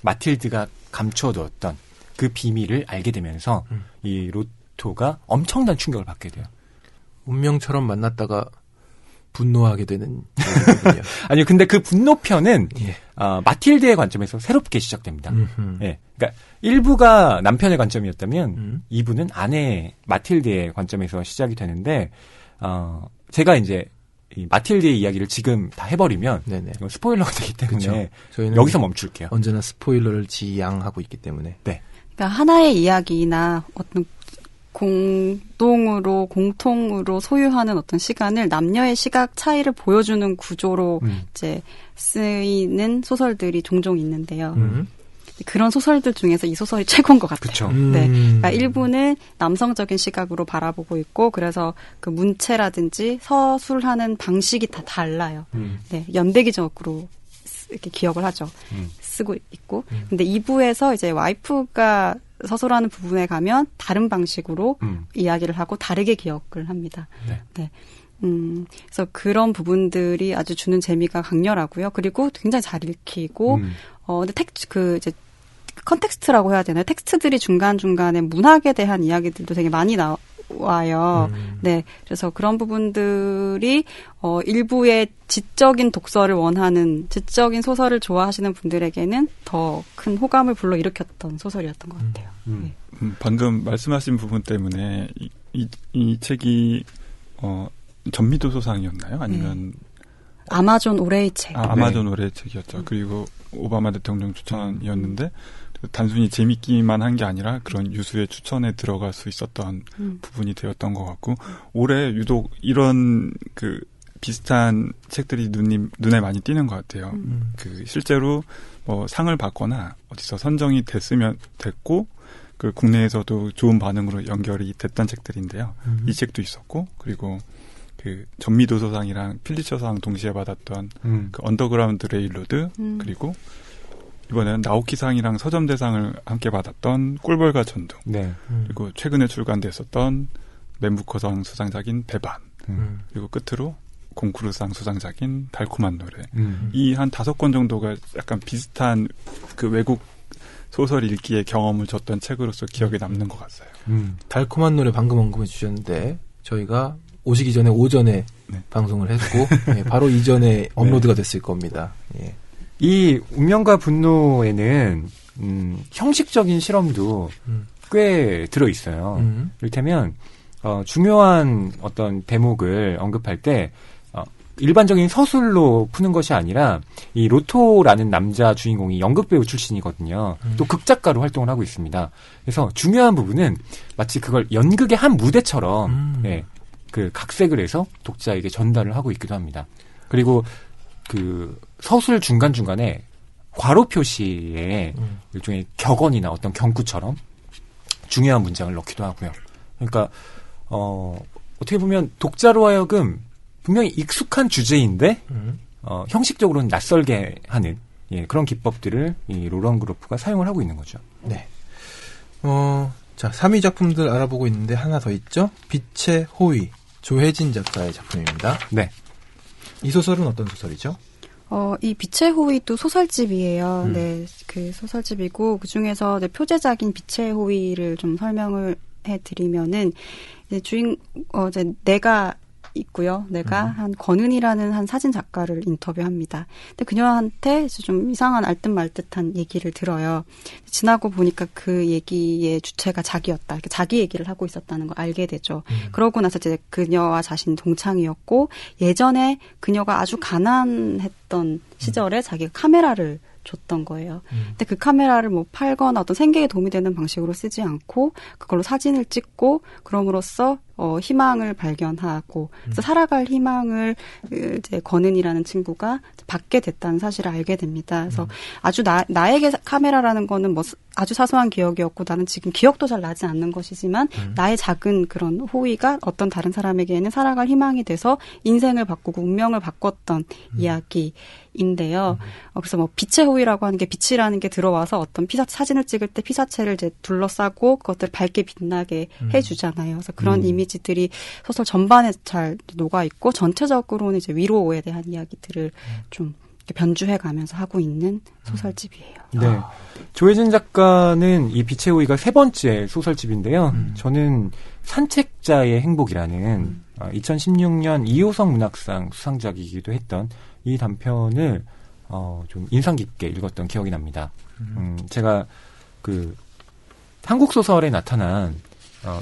마틸드가 감춰두었던 그 비밀을 알게 되면서 이 로토가 엄청난 충격을 받게 돼요. 운명처럼 만났다가 분노하게 되는 얘기군요. 아니요, 근데 그 분노편은 마틸드의 관점에서 새롭게 시작됩니다. 예, 그러니까 1부가 남편의 관점이었다면 2부는 아내 마틸드의 관점에서 시작이 되는데 제가 이제 이 마틸드의 이야기를 지금 다 해버리면 이건 스포일러가 되기 때문에 저희는 여기서 멈출게요. 언제나 스포일러를 지양하고 있기 때문에. 네. 그러니까 하나의 이야기나 어떤 공통으로 소유하는 어떤 시간을 남녀의 시각 차이를 보여주는 구조로 이제 쓰이는 소설들이 종종 있는데요. 그런 소설들 중에서 이 소설이 최고인 것 같아요. 그쵸. 네. 그러니까 일부는 남성적인 시각으로 바라보고 있고, 그래서 그 문체라든지 서술하는 방식이 다 달라요. 네. 연대기적으로 이렇게 기억을 하죠. 쓰고 있고. 근데 2부에서 이제 와이프가 서술하는 부분에 가면 다른 방식으로 이야기를 하고 다르게 기억을 합니다. 네. 그래서 그런 부분들이 아주 주는 재미가 강렬하고요. 그리고 굉장히 잘 읽히고, 근데 이제 컨텍스트라고 해야 되나요? 텍스트들이 중간중간에 문학에 대한 이야기들도 되게 많이 나와요. 네. 그래서 그런 부분들이, 일부의 지적인 독서를 원하는, 지적인 소설을 좋아하시는 분들에게는 더 큰 호감을 불러일으켰던 소설이었던 것 같아요. 네. 방금 말씀하신 부분 때문에 이 책이, 전미도서상이었나요? 아니면 아마존 올해의 책. 아마존 올해의 책이었죠. 그리고 오바마 대통령 추천이었는데 단순히 재밌기만 한 게 아니라 그런 유수의 추천에 들어갈 수 있었던 부분이 되었던 것 같고, 올해 유독 이런 그 비슷한 책들이 눈에 많이 띄는 것 같아요. 그 실제로 뭐 상을 받거나 어디서 선정이 됐고, 그 국내에서도 좋은 반응으로 연결이 됐던 책들인데요. 이 책도 있었고, 그리고 그 전미도서상이랑 필리처상 동시에 받았던 그 언더그라운드 레일로드, 그리고 이번에는 나오키상이랑 서점대상을 함께 받았던 꿀벌과 전등, 그리고 최근에 출간됐었던 맨부커상 수상작인 배반, 그리고 끝으로 공쿠르상 수상작인 달콤한 노래. 이 한 5권 정도가 약간 비슷한 그 외국 소설 읽기의 경험을 줬던 책으로서 기억에 남는 것 같아요. 달콤한 노래 방금 언급해 주셨는데 저희가 오시기 전에 오전에 방송을 했고 바로 이전에 업로드가 됐을 겁니다. 예. 이 운명과 분노에는 형식적인 실험도 꽤 들어있어요. 이를테면 중요한 어떤 대목을 언급할 때 일반적인 서술로 푸는 것이 아니라 이 로토라는 남자 주인공이 연극배우 출신이거든요. 또 극작가로 활동을 하고 있습니다. 그래서 중요한 부분은 마치 그걸 연극의 한 무대처럼 그 각색을 해서 독자에게 전달을 하고 있기도 합니다. 그리고 그 서술 중간중간에 괄호 표시에 일종의 격언이나 어떤 경구처럼 중요한 문장을 넣기도 하고요. 그러니까 어떻게 보면 독자로 하여금 분명히 익숙한 주제인데 형식적으로는 낯설게 하는 그런 기법들을 이 로런 그루프가 사용을 하고 있는 거죠. 네. 자, 3위 작품들 알아보고 있는데 하나 더 있죠? 빛의 호의, 조혜진 작가의 작품입니다. 네. 이 소설은 어떤 소설이죠? 이 빛의 호의도 소설집이에요. 네, 그 소설집이고 그 중에서 이제 표제작인 빛의 호의를 좀 설명을 해드리면은 이제 이제 내가 있고요. 내가 한 권은이라는 한 사진 작가를 인터뷰합니다. 근데 그녀한테 좀 이상한 알듯말듯한 얘기를 들어요. 지나고 보니까 그 얘기의 주체가 자기였다. 이렇게 자기 얘기를 하고 있었다는 걸 알게 되죠. 그러고 나서 이제 그녀와 자신이 동창이었고 예전에 그녀가 아주 가난했던 시절에 자기가 카메라를 줬던 거예요. 근데 그 카메라를 뭐 팔거나 어떤 생계에 도움이 되는 방식으로 쓰지 않고 그걸로 사진을 찍고 그럼으로써 희망을 발견하고 그래서 살아갈 희망을 이제 권은이라는 친구가 받게 됐다는 사실을 알게 됩니다. 그래서 아주 나에게 카메라라는 거는 뭐 아주 사소한 기억이었고 나는 지금 기억도 잘 나지 않는 것이지만 나의 작은 그런 호의가 어떤 다른 사람에게는 살아갈 희망이 돼서 인생을 바꾸고 운명을 바꿨던 이야기인데요. 그래서 뭐 빛의 호의라고 하는 게 빛이라는 게 들어와서 어떤 사진을 찍을 때 피사체를 이제 둘러싸고 그것들을 밝게 빛나게 해주잖아요. 그래서 그런 이미지들이 소설 전반에 잘 녹아 있고 전체적으로는 이제 위로에 대한 이야기들을 좀 변주해가면서 하고 있는 소설집이에요. 네. 조혜진 작가는 이 빛의 호의가 3번째 소설집인데요. 저는 산책자의 행복이라는 2016년 이호성 문학상 수상작이기도 했던 이 단편을 좀 인상 깊게 읽었던 기억이 납니다. 제가 그 한국 소설에 나타난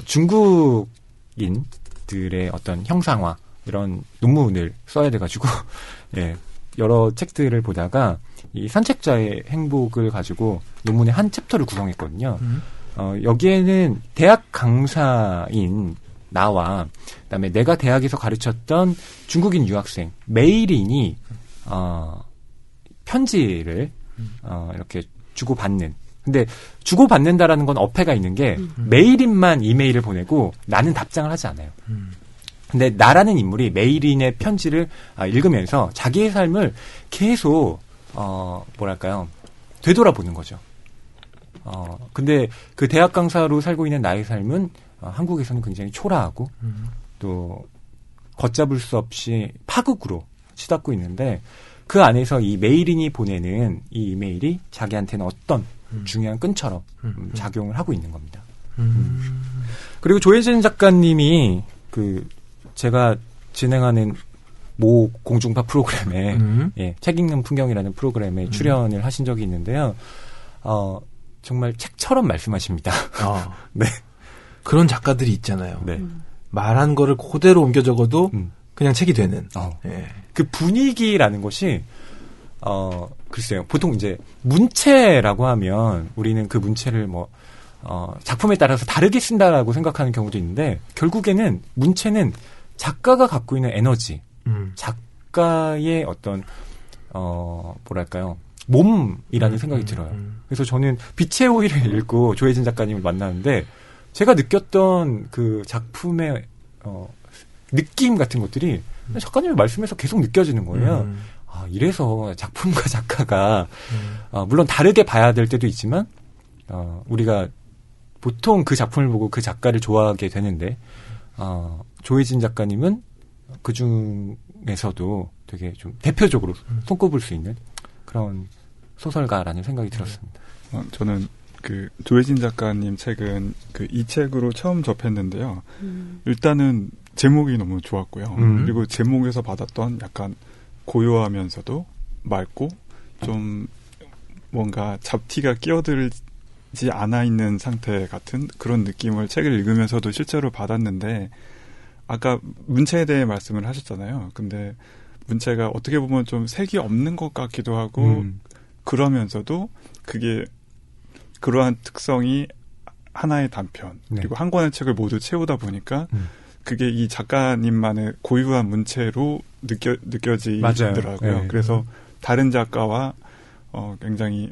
중국인들의 어떤 형상화 이런 논문을 써야 돼가지고 예. 여러 책들을 보다가 이 산책자의 행복을 가지고 논문의 한 챕터를 구성했거든요. 여기에는 대학 강사인 나와 그다음에 내가 대학에서 가르쳤던 중국인 유학생 메이린이 편지를 이렇게 주고받는. 근데 주고받는다라는 건 어폐가 있는 게 메이린만 이메일을 보내고 나는 답장을 하지 않아요. 근데 나라는 인물이 메이린의 편지를 읽으면서 자기의 삶을 계속 뭐랄까요 되돌아보는 거죠. 근데 그 대학 강사로 살고 있는 나의 삶은 한국에서는 굉장히 초라하고 또 걷잡을 수 없이 파국으로 치닫고 있는데 그 안에서 이 메이린이 보내는 이 이메일이 자기한테는 어떤 중요한 끈처럼 작용을 하고 있는 겁니다. 그리고 조혜진 작가님이 그 제가 진행하는 모 공중파 프로그램에 예, 책 읽는 풍경이라는 프로그램에 출연을 하신 적이 있는데요. 정말 책처럼 말씀하십니다. 네. 그런 작가들이 있잖아요. 네. 말한 거를 그대로 옮겨 적어도 그냥 책이 되는. 예. 그 분위기라는 것이 글쎄요. 보통 이제 문체라고 하면 우리는 그 문체를 뭐 작품에 따라서 다르게 쓴다라고 생각하는 경우도 있는데 결국에는 문체는 작가가 갖고 있는 에너지, 작가의 어떤 뭐랄까요 몸이라는 생각이 들어요. 그래서 저는 빛의 호의를 읽고 조혜진 작가님을 만나는데 제가 느꼈던 그 작품의 느낌 같은 것들이 작가님의 말씀에서 계속 느껴지는 거예요. 이래서 작품과 작가가 물론 다르게 봐야 될 때도 있지만 우리가 보통 그 작품을 보고 그 작가를 좋아하게 되는데 조혜진 작가님은 그 중에서도 되게 좀 대표적으로 손꼽을 수 있는 그런 소설가라는 생각이 들었습니다. 저는 그 조혜진 작가님 책은 그 이 책으로 처음 접했는데요. 일단은 제목이 너무 좋았고요. 그리고 제목에서 받았던 약간 고요하면서도 맑고 좀 뭔가 잡티가 끼어들지 않아 있는 상태 같은 그런 느낌을 책을 읽으면서도 실제로 받았는데 아까 문체에 대해 말씀을 하셨잖아요. 근데 문체가 어떻게 보면 좀 색이 없는 것 같기도 하고 그러면서도 그게 그러한 특성이 하나의 단편 그리고 한 권의 책을 모두 채우다 보니까 그게 이 작가님만의 고유한 문체로 느껴지더라고요. 네. 그래서 다른 작가와 굉장히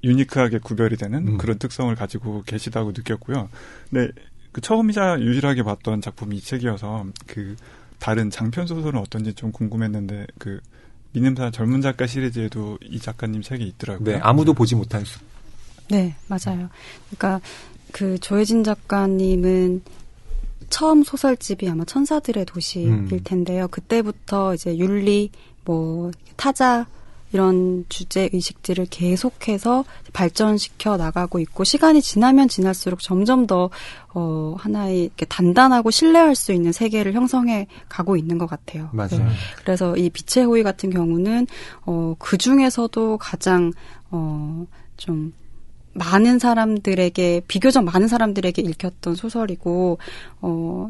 유니크하게 구별이 되는 그런 특성을 가지고 계시다고 느꼈고요. 근데 그 처음이자 유일하게 봤던 작품이 이 책이어서 그 다른 장편 소설은 어떤지 좀 궁금했는데 그 미nem사 젊은 작가 시리즈에도 이 작가님 책이 있더라고요. 네, 아무도 보지 못한 숲. 네, 맞아요. 그러니까 그 조혜진 작가님은 처음 소설집이 아마 천사들의 도시일 텐데요. 그때부터 이제 윤리, 뭐 타자 이런 주제 의식들을 계속해서 발전시켜 나가고 있고 시간이 지나면 지날수록 점점 더 하나의 이렇게 단단하고 신뢰할 수 있는 세계를 형성해 가고 있는 것 같아요. 맞아요. 네. 그래서 이 빛의 호의 같은 경우는 그 중에서도 가장 좀 많은 사람들에게 비교적 많은 사람들에게 읽혔던 소설이고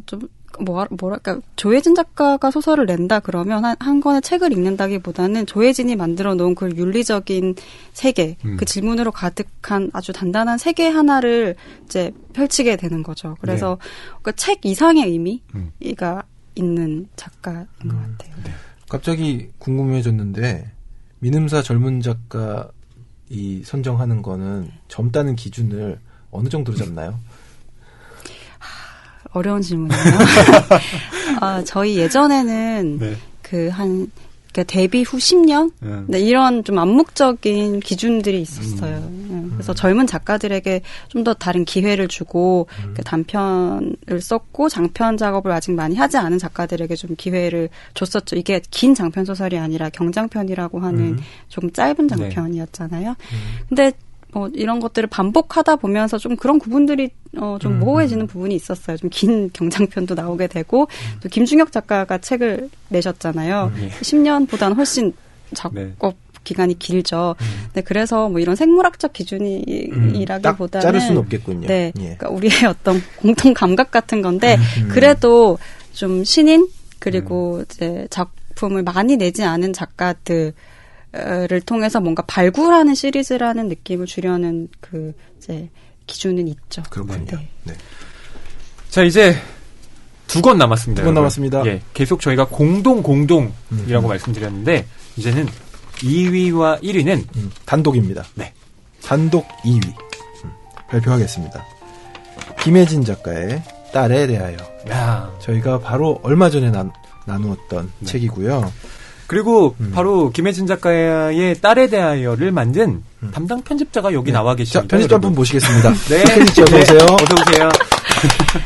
좀 뭐랄까, 조혜진 작가가 소설을 낸다 그러면 한 권의 책을 읽는다기보다는 조혜진이 만들어 놓은 그 윤리적인 세계, 그 질문으로 가득한 아주 단단한 세계 하나를 이제 펼치게 되는 거죠. 그래서 그 책 이상의 의미가 있는 작가인 것 같아요. 네. 갑자기 궁금해졌는데, 민음사 젊은 작가 이 선정하는 거는 젊다는 기준을 어느 정도로 잡나요? 어려운 질문이에요. 저희 예전에는 그러니까 데뷔 후 10년? 네, 이런 좀 암묵적인 기준들이 있었어요. 그래서 젊은 작가들에게 좀 더 다른 기회를 주고 단편을 썼고 장편 작업을 아직 많이 하지 않은 작가들에게 좀 기회를 줬었죠. 이게 긴 장편 소설이 아니라 경장편이라고 하는 조금 짧은 장편이었잖아요. 근데 뭐 이런 것들을 반복하다 보면서 좀 그런 구분들이 좀 모호해지는 부분이 있었어요. 좀 긴 경장편도 나오게 되고 또 김중혁 작가가 책을 내셨잖아요. 10년보다는 훨씬 작업 기간이 길죠. 네, 그래서 뭐 이런 생물학적 기준이라기보다는 자를 수는 없겠군요. 네, 그러니까 우리의 어떤 공통 감각 같은 건데 그래도 좀 신인 그리고 이제 작품을 많이 내지 않은 작가들 를 통해서 뭔가 발굴하는 시리즈라는 느낌을 주려는 그 이제 기준은 있죠. 그렇군요. 네. 자, 이제 2권 남았습니다. 2권 남았습니다. 예, 계속 저희가 공동이라고 말씀드렸는데 이제는 2위와 1위는 단독입니다. 네. 단독 2위 발표하겠습니다. 김혜진 작가의 딸에 대하여. 야. 저희가 바로 얼마 전에 나누었던 책이고요. 그리고 바로 김혜진 작가의 딸에 대하여를 만든 담당 편집자가 여기 나와 계십니다. 자, 편집자 한 분 모시겠습니다. 네. 편집자 어서 오세요. 어서 오세요.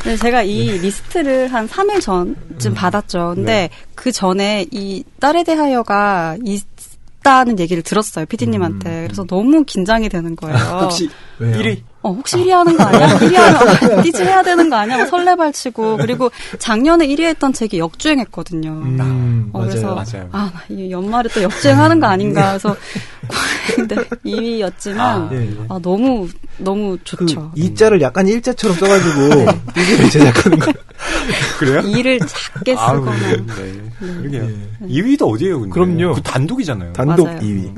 네, 제가 이 리스트를 한 3일 전쯤 받았죠. 근데 그 전에 이 딸에 대하여가 있다는 얘기를 들었어요. PD님한테. 그래서 너무 긴장이 되는 거예요. 혹시 왜요? 1위? 혹시 1위 하는 거 아니야? 1위 하면 띠즈 해야 되는 거 아니야? 설레발치고. 그리고 작년에 1위 했던 책이 역주행했거든요. 그래서 맞아요. 이 연말에 또 역주행하는 거 아닌가. 그래서 근데 2위였지만 너무 좋죠. 그 이자를 약간 일자처럼 써가지고 띠즈를 제작하는 거. 그래요? 이를 작게 쓰거나. 그러게요. 2위도 어디예요, 근데? 그럼요. 그 단독이잖아요. 단독 맞아요. 2위.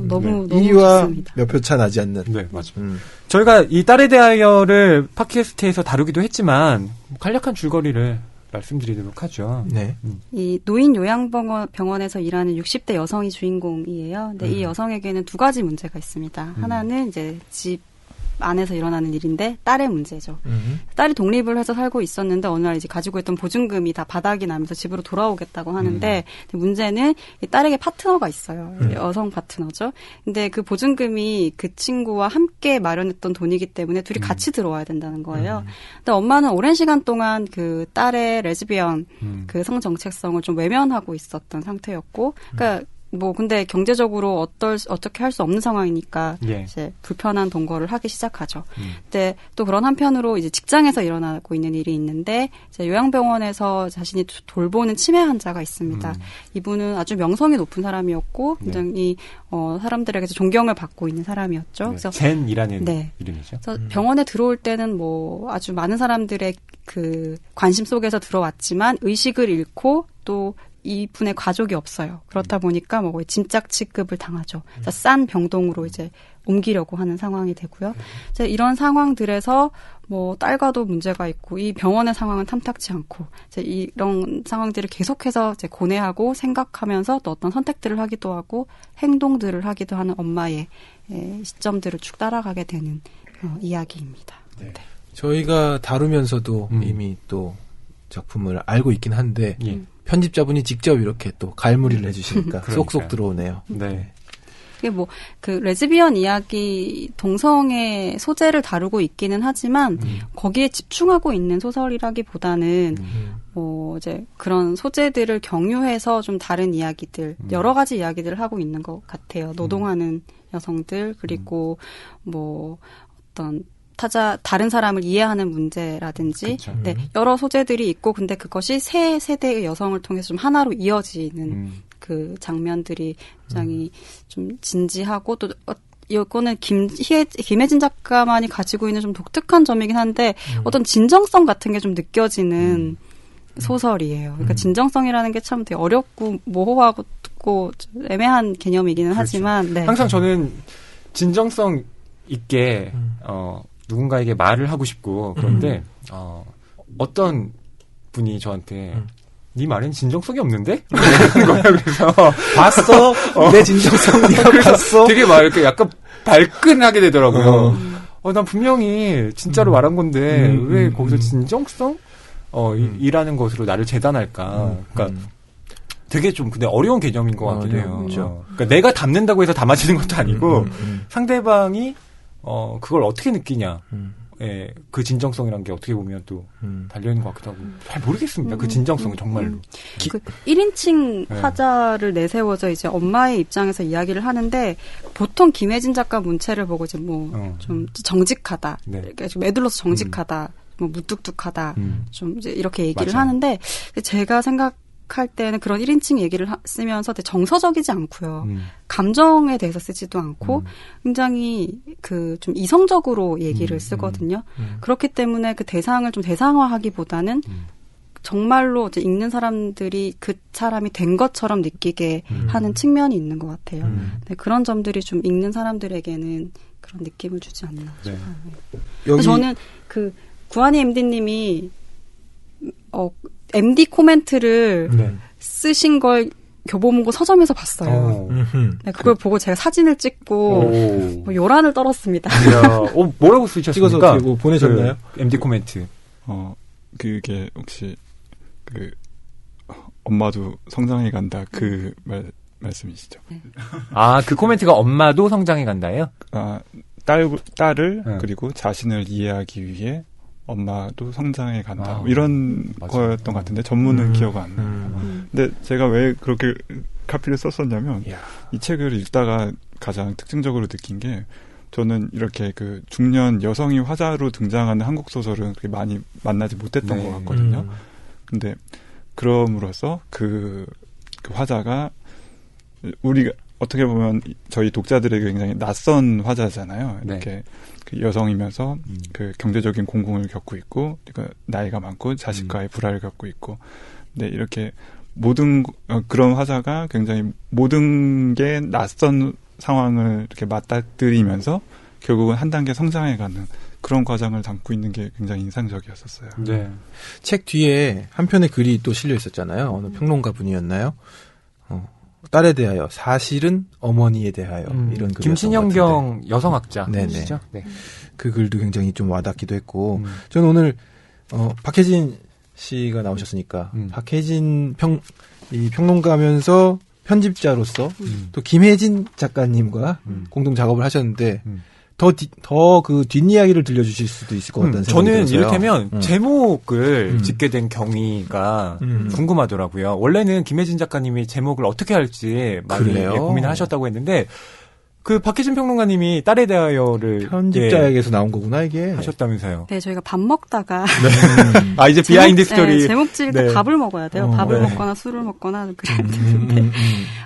너무 2위와 좋습니다. 몇 표 차 나지 않는. 네, 맞아요. 저희가 이 딸에 대하여를 팟캐스트에서 다루기도 했지만 간략한 줄거리를 말씀드리도록 하죠. 네. 이 노인 요양병원에서 일하는 60대 여성이 주인공이에요. 근데 이 여성에게는 2가지 문제가 있습니다. 하나는 이제 집 안에서 일어나는 일인데 딸의 문제죠. 딸이 독립을 해서 살고 있었는데 어느 날 이제 가지고 있던 보증금이 다 바닥이 나면서 집으로 돌아오겠다고 하는데 문제는 이 딸에게 파트너가 있어요. 여성 파트너죠. 근데 그 보증금이 그 친구와 함께 마련했던 돈이기 때문에 둘이 같이 들어와야 된다는 거예요. 근데 엄마는 오랜 시간 동안 그 딸의 레즈비언 그 성 정체성을 좀 외면하고 있었던 상태였고, 그러니까 근데 경제적으로 어떻게 할 수 없는 상황이니까 이제 불편한 동거를 하기 시작하죠. 근데 또 그런 한편으로 이제 직장에서 일어나고 있는 일이 있는데 이제 요양병원에서 자신이 돌보는 치매 환자가 있습니다. 이분은 아주 명성이 높은 사람이었고 굉장히 사람들에게서 존경을 받고 있는 사람이었죠. 그래서 젠이라는 이름이죠. 그래서 병원에 들어올 때는 아주 많은 사람들의 그 관심 속에서 들어왔지만 의식을 잃고 또 이분의 가족이 없어요. 그렇다 보니까 짐짝 취급을 당하죠. 그래서 싼 병동으로 이제 옮기려고 하는 상황이 되고요. 이제 이런 상황들에서 딸과도 문제가 있고 이 병원의 상황은 탐탁치 않고 이제 이런 상황들을 계속해서 이제 고뇌하고 생각하면서 또 어떤 선택들을 하기도 하고 행동들을 하기도 하는 엄마의 시점들을 쭉 따라가게 되는 이야기입니다. 네. 저희가 다루면서도 이미 또 작품을 알고 있긴 한데 편집자분이 직접 이렇게 또 갈무리를 해주시니까 쏙쏙 들어오네요. 네. 이게 그 레즈비언 이야기 동성애 소재를 다루고 있기는 하지만 거기에 집중하고 있는 소설이라기보다는 이제 그런 소재들을 경유해서 좀 다른 이야기들, 여러 가지 이야기들을 하고 있는 것 같아요. 노동하는 여성들 그리고 어떤 다른 사람을 이해하는 문제라든지, 네, 여러 소재들이 있고, 근데 그것이 세 세대의 여성을 통해서 좀 하나로 이어지는 그 장면들이 굉장히 좀 진지하고, 또, 이거는 김혜진 작가만이 가지고 있는 좀 독특한 점이긴 한데, 어떤 진정성 같은 게 좀 느껴지는 소설이에요. 그러니까 진정성이라는 게 참 되게 어렵고 모호하고 애매한 개념이기는 그렇죠. 하지만 네. 항상 저는 진정성 있게 누군가에게 말을 하고 싶고 그런데 어떤 분이 저한테 네 말엔 진정성이 없는데? 거예요. 그래서 봤어? 내 진정성 네가 봤어? 되게 막 이렇게 약간 발끈하게 되더라고요. 난 분명히 진짜로 말한 건데 왜 거기서 진정성? 이라는 것으로 나를 재단할까? 그러니까 되게 좀 근데 어려운 개념인 것 같긴 해요. 그렇죠. 그러니까 내가 담는다고 해서 담아지는 것도 아니고 상대방이 그걸 어떻게 느끼냐. 예, 그 진정성이란 게 어떻게 보면 또 달려있는 것 같기도 하고 잘 모르겠습니다. 그 진정성은 정말로. 그 1인칭 화자를 내세워서 이제 엄마의 입장에서 이야기를 하는데 보통 김혜진 작가 문체를 보고 이제 뭐 좀 정직하다, 네. 이렇게 좀 애들로서 정직하다, 뭐 무뚝뚝하다, 좀 이제 이렇게 얘기를 맞아요. 하는데 제가 생각할 때는 그런 1인칭 얘기를 쓰면서 되게 정서적이지 않고요. 감정에 대해서 쓰지도 않고 굉장히 그 좀 이성적으로 얘기를 쓰거든요. 그렇기 때문에 그 대상을 좀 대상화하기보다는 정말로 이제 읽는 사람들이 그 사람이 된 것처럼 느끼게 하는 측면이 있는 것 같아요. 네, 그런 점들이 좀 읽는 사람들에게는 그런 느낌을 주지 않나 싶어요. 여기 저는 그 구한이 MD님이 MD 코멘트를 쓰신 걸 교보문고 서점에서 봤어요. 네, 그걸 보고 제가 사진을 찍고 뭐 요란을 떨었습니다. 이야, 뭐라고 쓰셨습니까? 찍어서 어떻게 뭐 보내셨나요? 그 MD 코멘트. 그게 혹시 엄마도 성장해 간다 그 말씀이시죠? 그 코멘트가 엄마도 성장해 간다예요? 딸을 네. 그리고 자신을 이해하기 위해 엄마도 성장해 간다. 이런 맞아요. 거였던 것 같은데 전문은 기억 안 나요. 근데 제가 왜 그렇게 카피를 썼었냐면 이 책을 읽다가 가장 특징적으로 느낀 게 저는 이렇게 그 중년 여성이 화자로 등장하는 한국 소설은 그렇게 많이 만나지 못했던 것 같거든요. 근데 그럼으로써 그 화자가 우리가 어떻게 보면 저희 독자들에게 굉장히 낯선 화자잖아요. 이렇게 그 여성이면서 그 경제적인 공공을 겪고 있고, 그러니까 나이가 많고 자식과의 불화를 겪고 있고, 근데 이렇게 모든 그런 화자가 굉장히 모든 게 낯선 상황을 이렇게 맞닥뜨리면서 결국은 한 단계 성장해가는 그런 과정을 담고 있는 게 굉장히 인상적이었었어요. 네. 책 뒤에 한 편의 글이 또 실려 있었잖아요. 어느 평론가 분이었나요? 딸에 대하여, 사실은 어머니에 대하여 이런 글이었던 김신영경 여성학자. 네네. 네. 그 글도 굉장히 좀 와닿기도 했고, 저는 오늘 박혜진 씨가 나오셨으니까 박혜진 이 평론가면서 편집자로서 또 김혜진 작가님과 공동 작업을 하셨는데 더 그 뒷이야기를 들려주실 수도 있을 것 같다는 생각이 저는 들어서요. 이를테면 제목을 짓게 된 경위가 궁금하더라고요. 원래는 김혜진 작가님이 제목을 어떻게 할지 많이 고민을 하셨다고 했는데 그 박혜진 평론가님이 딸에 대하여를 편집자에게서 나온 거구나 이게 하셨다면서요. 네, 저희가 밥 먹다가 이제 비하인드 스토리. 제목 지을 때 밥을 먹어야 돼요. 밥을 먹거나 술을 먹거나 그래야 되는데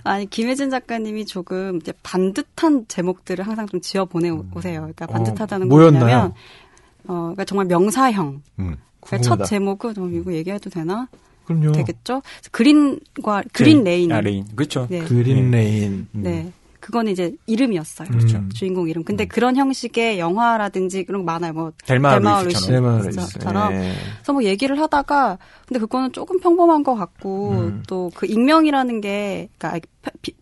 아니 김혜진 작가님이 조금 이제 반듯한 제목들을 항상 좀 지어 보내오세요. 그러니까 반듯하다는 건 뭐냐면 그러니까 정말 명사형. 그러니까 첫 제목은 이거 얘기해도 되나? 그럼요. 되겠죠. 그린 레인. 레인. 그렇죠. 네. 그린 레인. 네. 그거는 이제 이름이었어요. 그렇죠. 주인공 이름. 근데 그런 형식의 영화라든지 그런 거 많아요. 뭐 델마 루이스처럼. 그래서 뭐 얘기를 하다가 근데 그거는 조금 평범한 것 같고 또 그 익명이라는 게 그러니까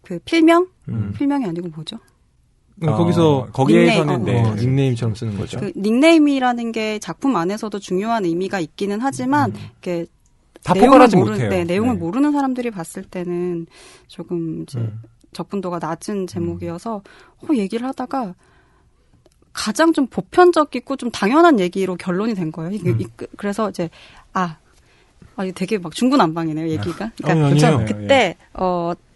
그 필명? 필명이 아니고 뭐죠? 거기서 거기에서는 닉네임처럼 쓰는 거죠. 그 닉네임이라는 게 작품 안에서도 중요한 의미가 있기는 하지만 이게 다 포괄하지 못해요. 내용을 모르는 사람들이 봤을 때는 조금 이제 접근도가 낮은 제목이어서 얘기를 하다가 가장 좀 보편적이고 좀 당연한 얘기로 결론이 된 거예요. 그래서 이제 이게 되게 막 중구난방이네요, 얘기가. 그러니까 그때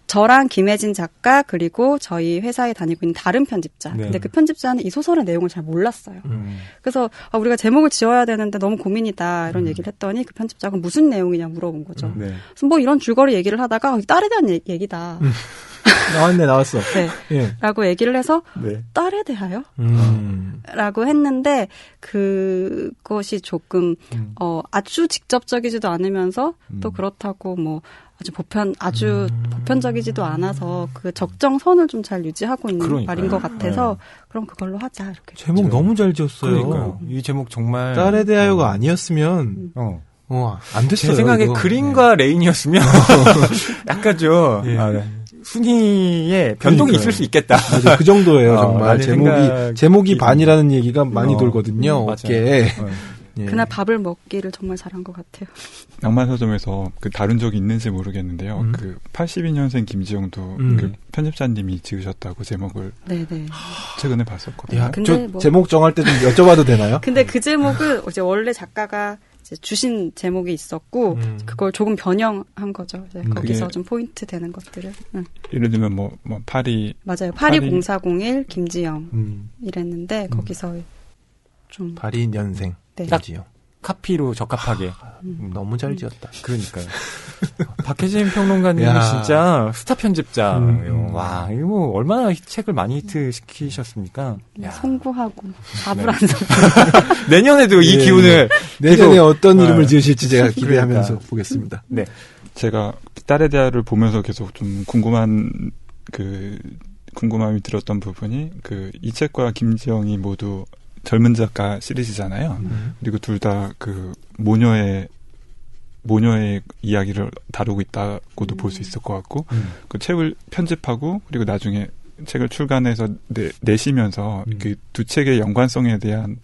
저랑 김혜진 작가 그리고 저희 회사에 다니고 있는 다른 편집자. 근데 그 편집자는 이 소설의 내용을 잘 몰랐어요. 그래서 우리가 제목을 지어야 되는데 너무 고민이다 이런 얘기를 했더니 그 편집자가 무슨 내용이냐 물어본 거죠. 그래서 뭐 이런 줄거리 얘기를 하다가 딸에 대한 얘기다. 나왔어. 네. 라고 얘기를 해서 딸에 대하여? 라고 했는데 그것이 조금 아주 직접적이지도 않으면서 또 그렇다고 뭐 아주 보편적이지도 않아서 그 적정선을 좀 잘 유지하고 있는 그러니까요. 말인 것 같아서 그럼 그걸로 하자 이렇게. 제목 너무 잘 지었어요. 그러니까요. 이 제목 정말 딸에 대하여가 아니었으면 안 됐어요. 제 생각에 이거. 그린과 레인이었으면 약간 좀 순위에 변동이 그러니까요. 있을 수 있겠다. 맞아요. 그 정도예요. 정말 라는 제목이 반이라는 얘기가 많이 돌거든요. 맞아요. 어깨에. 예. 그날 밥을 먹기를 정말 잘한 것 같아요. 낭만서점에서 그 다룬 적이 있는지 모르겠는데요. 그 82년생 김지영도 그 편집자님이 지으셨다고 제목을 네네. 최근에 봤었거든요. 야, 근데 저 제목 정할 때 좀 여쭤봐도 되나요? 근데 그 제목을 이제 원래 작가가 이제 주신 제목이 있었고 그걸 조금 변형한 거죠. 이제 거기서 좀 포인트 되는 것들을. 예를 들면 뭐 파리 맞아요. 820401 김지영 이랬는데 거기서 좀 82년생 네. 김지영. 카피로 적합하게. 너무 잘 지었다. 그러니까요. 박혜진 평론가님이 진짜 스타 편집자예요. 와, 이거 뭐 얼마나 책을 많이 히트시키셨습니까? 송구하고 밥을 안 사. 내년에도 이 기운을 내년에 어떤 이름을 지으실지 제가 기대하면서 보겠습니다. 네. 제가 딸에 대하를 보면서 계속 좀 궁금함이 들었던 부분이 이 책과 김지영이 모두 젊은 작가 시리즈잖아요. 그리고 둘 다 그 모녀의 이야기를 다루고 있다고도 볼 수 있을 것 같고, 그 책을 편집하고 그리고 나중에 책을 출간해서 내시면서 그 두 책의 연관성에 대한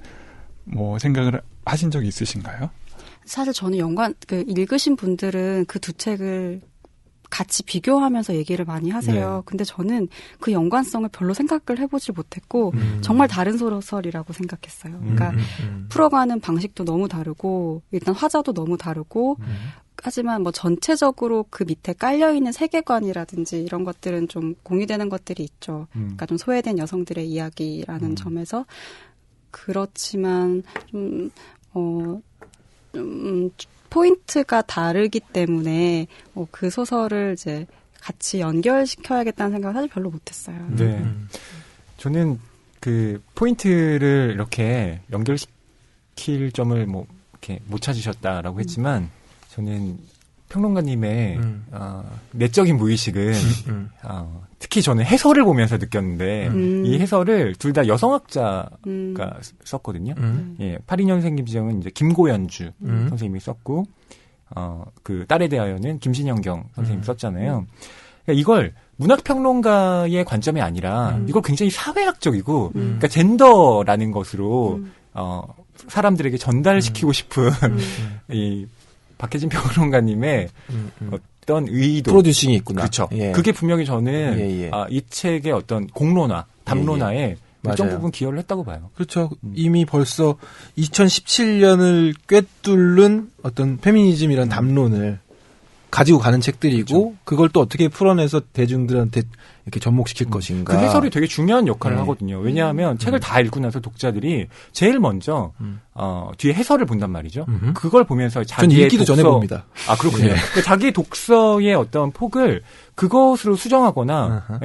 뭐 생각을 하신 적이 있으신가요? 사실 저는 읽으신 분들은 그 두 책을 같이 비교하면서 얘기를 많이 하세요. 네. 근데 저는 그 연관성을 별로 생각을 해보지 못했고 정말 다른 소설이라고 생각했어요. 그러니까 풀어가는 방식도 너무 다르고 일단 화자도 너무 다르고 하지만 뭐 전체적으로 그 밑에 깔려있는 세계관이라든지 이런 것들은 좀 공유되는 것들이 있죠. 그러니까 좀 소외된 여성들의 이야기라는 점에서 그렇지만 포인트가 다르기 때문에 그 소설을 이제 같이 연결시켜야겠다는 생각을 사실 별로 못했어요. 네, 저는 그 포인트를 이렇게 연결시킬 점을 뭐 이렇게 못 찾으셨다라고 했지만 저는 평론가님의 내적인 무의식은 특히 저는 해설을 보면서 느꼈는데 이 해설을 둘 다 여성학자가 썼거든요. 예, 82년생 김지영은 이제 김고연주 선생님이 썼고 그 딸에 대하여는 김신영경 선생님이 썼잖아요. 그러니까 이걸 문학평론가의 관점이 아니라 이걸 굉장히 사회학적이고 그러니까 젠더라는 것으로 사람들에게 전달시키고 싶은 이 박혜진 평론가님의 어떤 의도, 프로듀싱이 있구나. 그렇죠. 예. 그게 분명히 저는 이 책의 어떤 공론화, 담론화에 일정 맞아요. 부분 기여를 했다고 봐요. 그렇죠. 이미 벌써 2017년을 꿰뚫는 어떤 페미니즘이라는 담론을 가지고 가는 책들이고 그렇죠. 그걸 또 어떻게 풀어내서 대중들한테 이렇게 접목시킬 것인가. 그 해설이 되게 중요한 역할을 하거든요. 왜냐하면 책을 다 읽고 나서 독자들이 제일 먼저 뒤에 해설을 본단 말이죠. 그걸 보면서 자기의 전 읽기도 전에 봅니다. 아, 그렇군요. 그러니까 자기 독서의 어떤 폭을 그것으로 수정하거나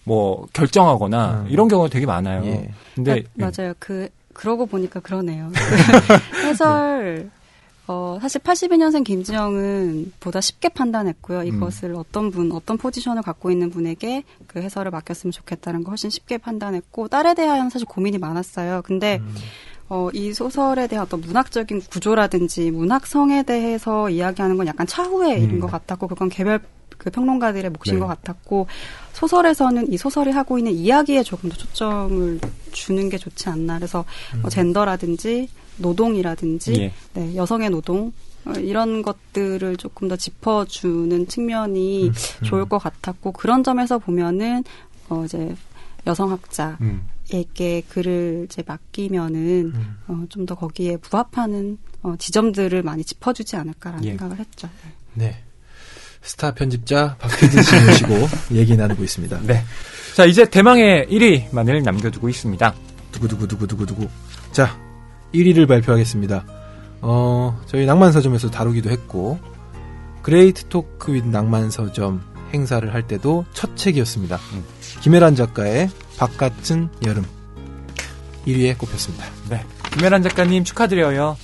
뭐 결정하거나 이런 경우가 되게 많아요. 예. 근데 맞아요. 그러고 보니까 그러네요. 해설 사실 82년생 김지영은 보다 쉽게 판단했고요. 이것을 어떤 포지션을 갖고 있는 분에게 그 해설을 맡겼으면 좋겠다는 거 훨씬 쉽게 판단했고, 딸에 대한 사실 고민이 많았어요. 근데 이 소설에 대한 어떤 문학적인 구조라든지 문학성에 대해서 이야기하는 건 약간 차후의 일인 것 같았고, 그건 개별 그 평론가들의 몫인 것 같았고, 소설에서는 이 소설이 하고 있는 이야기에 조금 더 초점을 주는 게 좋지 않나. 그래서 젠더라든지 노동이라든지 네, 여성의 노동 이런 것들을 조금 더 짚어주는 측면이 좋을 것 같았고, 그런 점에서 보면은 이제 여성학자에게 글을 이제 맡기면은 좀 더 거기에 부합하는 지점들을 많이 짚어주지 않을까라는 생각을 했죠. 네. 스타 편집자 박혜진 씨 모시고 얘기 나누고 있습니다. 네. 자, 이제 대망의 1위만을 남겨두고 있습니다. 두구두구. 자, 1위를 발표하겠습니다. 저희 낭만서점에서 다루기도 했고, 그레이트 토크 윗 낭만서점 행사를 할 때도 첫 책이었습니다. 김혜란 작가의 바깥은 여름. 1위에 꼽혔습니다. 네. 김혜란 작가님 축하드려요.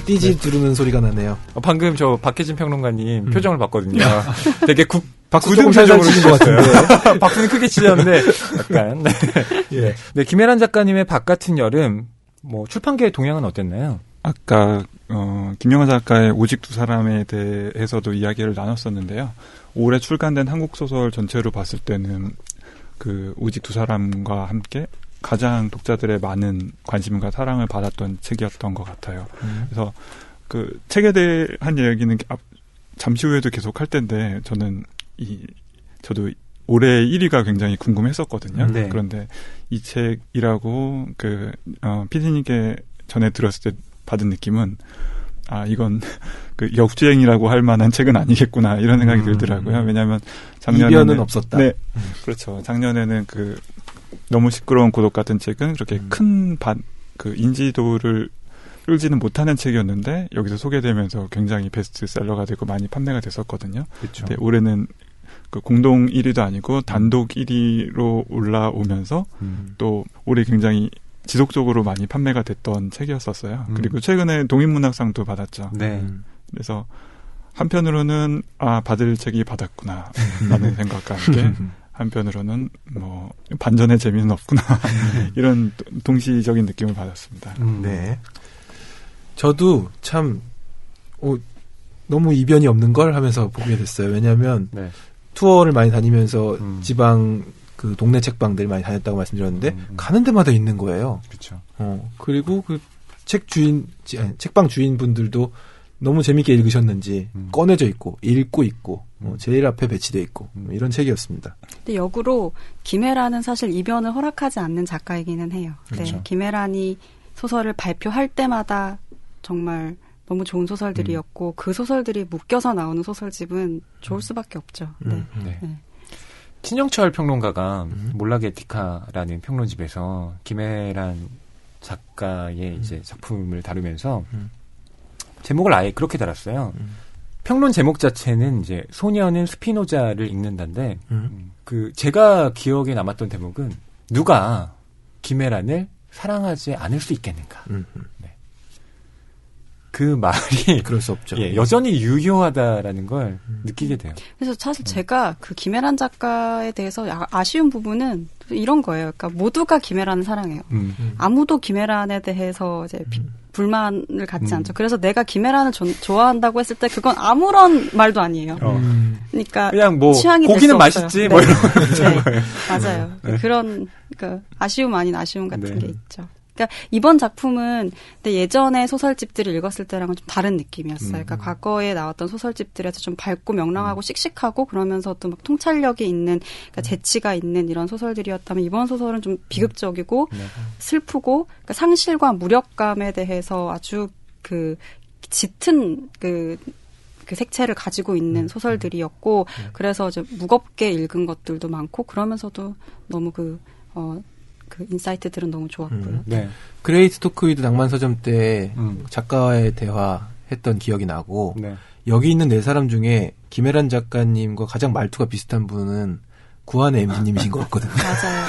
띠지 두르는 소리가 나네요. 방금 저 박혜진 평론가님 표정을 봤거든요. 되게 박수 조금 살살 치신 것 같은데. 박수는 크게 치셨는데 약간. 네. 예. 네, 김혜란 작가님의 바깥은 여름 뭐 출판계의 동향은 어땠나요? 아까 김영하 작가의 오직 두 사람에 대해서도 이야기를 나눴었는데요. 올해 출간된 한국 소설 전체로 봤을 때는 그 오직 두 사람과 함께 가장 독자들의 많은 관심과 사랑을 받았던 책이었던 것 같아요. 그래서 그 책에 대한 이야기는 잠시 후에도 계속 할 텐데 저도 올해 1위가 굉장히 궁금했었거든요. 네. 그런데 이 책이라고 PD님께 전에 들었을 때 받은 느낌은 이건 그 역주행이라고 할 만한 책은 아니겠구나 이런 생각이 들더라고요. 왜냐하면 작년에는 이변은 없었다. 네, 그렇죠. 작년에는 너무 시끄러운 고독 같은 책은 그렇게 큰 인지도를 끌지는 못하는 책이었는데 여기서 소개되면서 굉장히 베스트셀러가 되고 많이 판매가 됐었거든요. 그렇죠. 근데 올해는 공동 1위도 아니고 단독 1위로 올라오면서 또 올해 굉장히 지속적으로 많이 판매가 됐던 책이었었어요. 그리고 최근에 독립문학상도 받았죠. 네. 그래서 한편으로는 받을 책이 받았구나 라는 생각과 함께 한편으로는 뭐 반전의 재미는 없구나 이런 동시적인 느낌을 받았습니다. 네. 저도 참 너무 이변이 없는 걸 하면서 보게 됐어요. 왜냐하면 네. 투어를 많이 다니면서 지방 그 동네 책방들 많이 다녔다고 말씀드렸는데 가는 데마다 있는 거예요. 그렇죠. 그리고 그 책방 주인분들도 너무 재밌게 읽으셨는지 꺼내져 있고 읽고 있고 제일 앞에 배치돼 있고 이런 책이었습니다. 근데 역으로 김혜란은 사실 이변을 허락하지 않는 작가이기는 해요. 그렇죠. 네, 김혜란이 소설을 발표할 때마다 정말 너무 좋은 소설들이었고 그 소설들이 묶여서 나오는 소설집은 좋을 수밖에 없죠. 네. 네. 네. 신영철 평론가가 몰라게티카라는 평론집에서 김혜란 작가의 이제 작품을 다루면서 제목을 아예 그렇게 달았어요. 평론 제목 자체는 이제 소녀는 스피노자를 읽는다인데 제가 기억에 남았던 대목은 누가 김혜란을 사랑하지 않을 수 있겠는가. 네. 그 말이 그럴 수 없죠. 예, 여전히 유효하다라는 걸 느끼게 돼요. 그래서 사실 제가 그 김혜란 작가에 대해서 아쉬운 부분은 이런 거예요. 그러니까 모두가 김혜란을 사랑해요. 아무도 김혜란에 대해서 이제 불만을 갖지 않죠. 그래서 내가 김혜란을 좋아한다고 했을 때 그건 아무런 말도 아니에요. 그러니까 그냥 뭐 취향이 고기는 맛있지 뭐 이런 거. 네, 맞아요. 네. 그런 아쉬움 아닌 아쉬움 같은 게 있죠. 그러니까 이번 작품은 근데 예전에 소설집들을 읽었을 때랑은 좀 다른 느낌이었어요. 그러니까 과거에 나왔던 소설집들에서 좀 밝고 명랑하고 씩씩하고 그러면서 또 막 통찰력이 있는, 그러니까 재치가 있는 이런 소설들이었다면 이번 소설은 좀 비극적이고 슬프고 그러니까 상실과 무력감에 대해서 아주 짙은 그 색채를 가지고 있는 소설들이었고 그래서 좀 무겁게 읽은 것들도 많고 그러면서도 너무 그 인사이트들은 너무 좋았고요. 네. 그레이트 토크위드 낭만 서점 때 작가와의 대화했던 기억이 나고 여기 있는 네 사람 중에 김혜란 작가님과 가장 말투가 비슷한 분은 구한의 MC님이신 것 같거든요. 맞아요.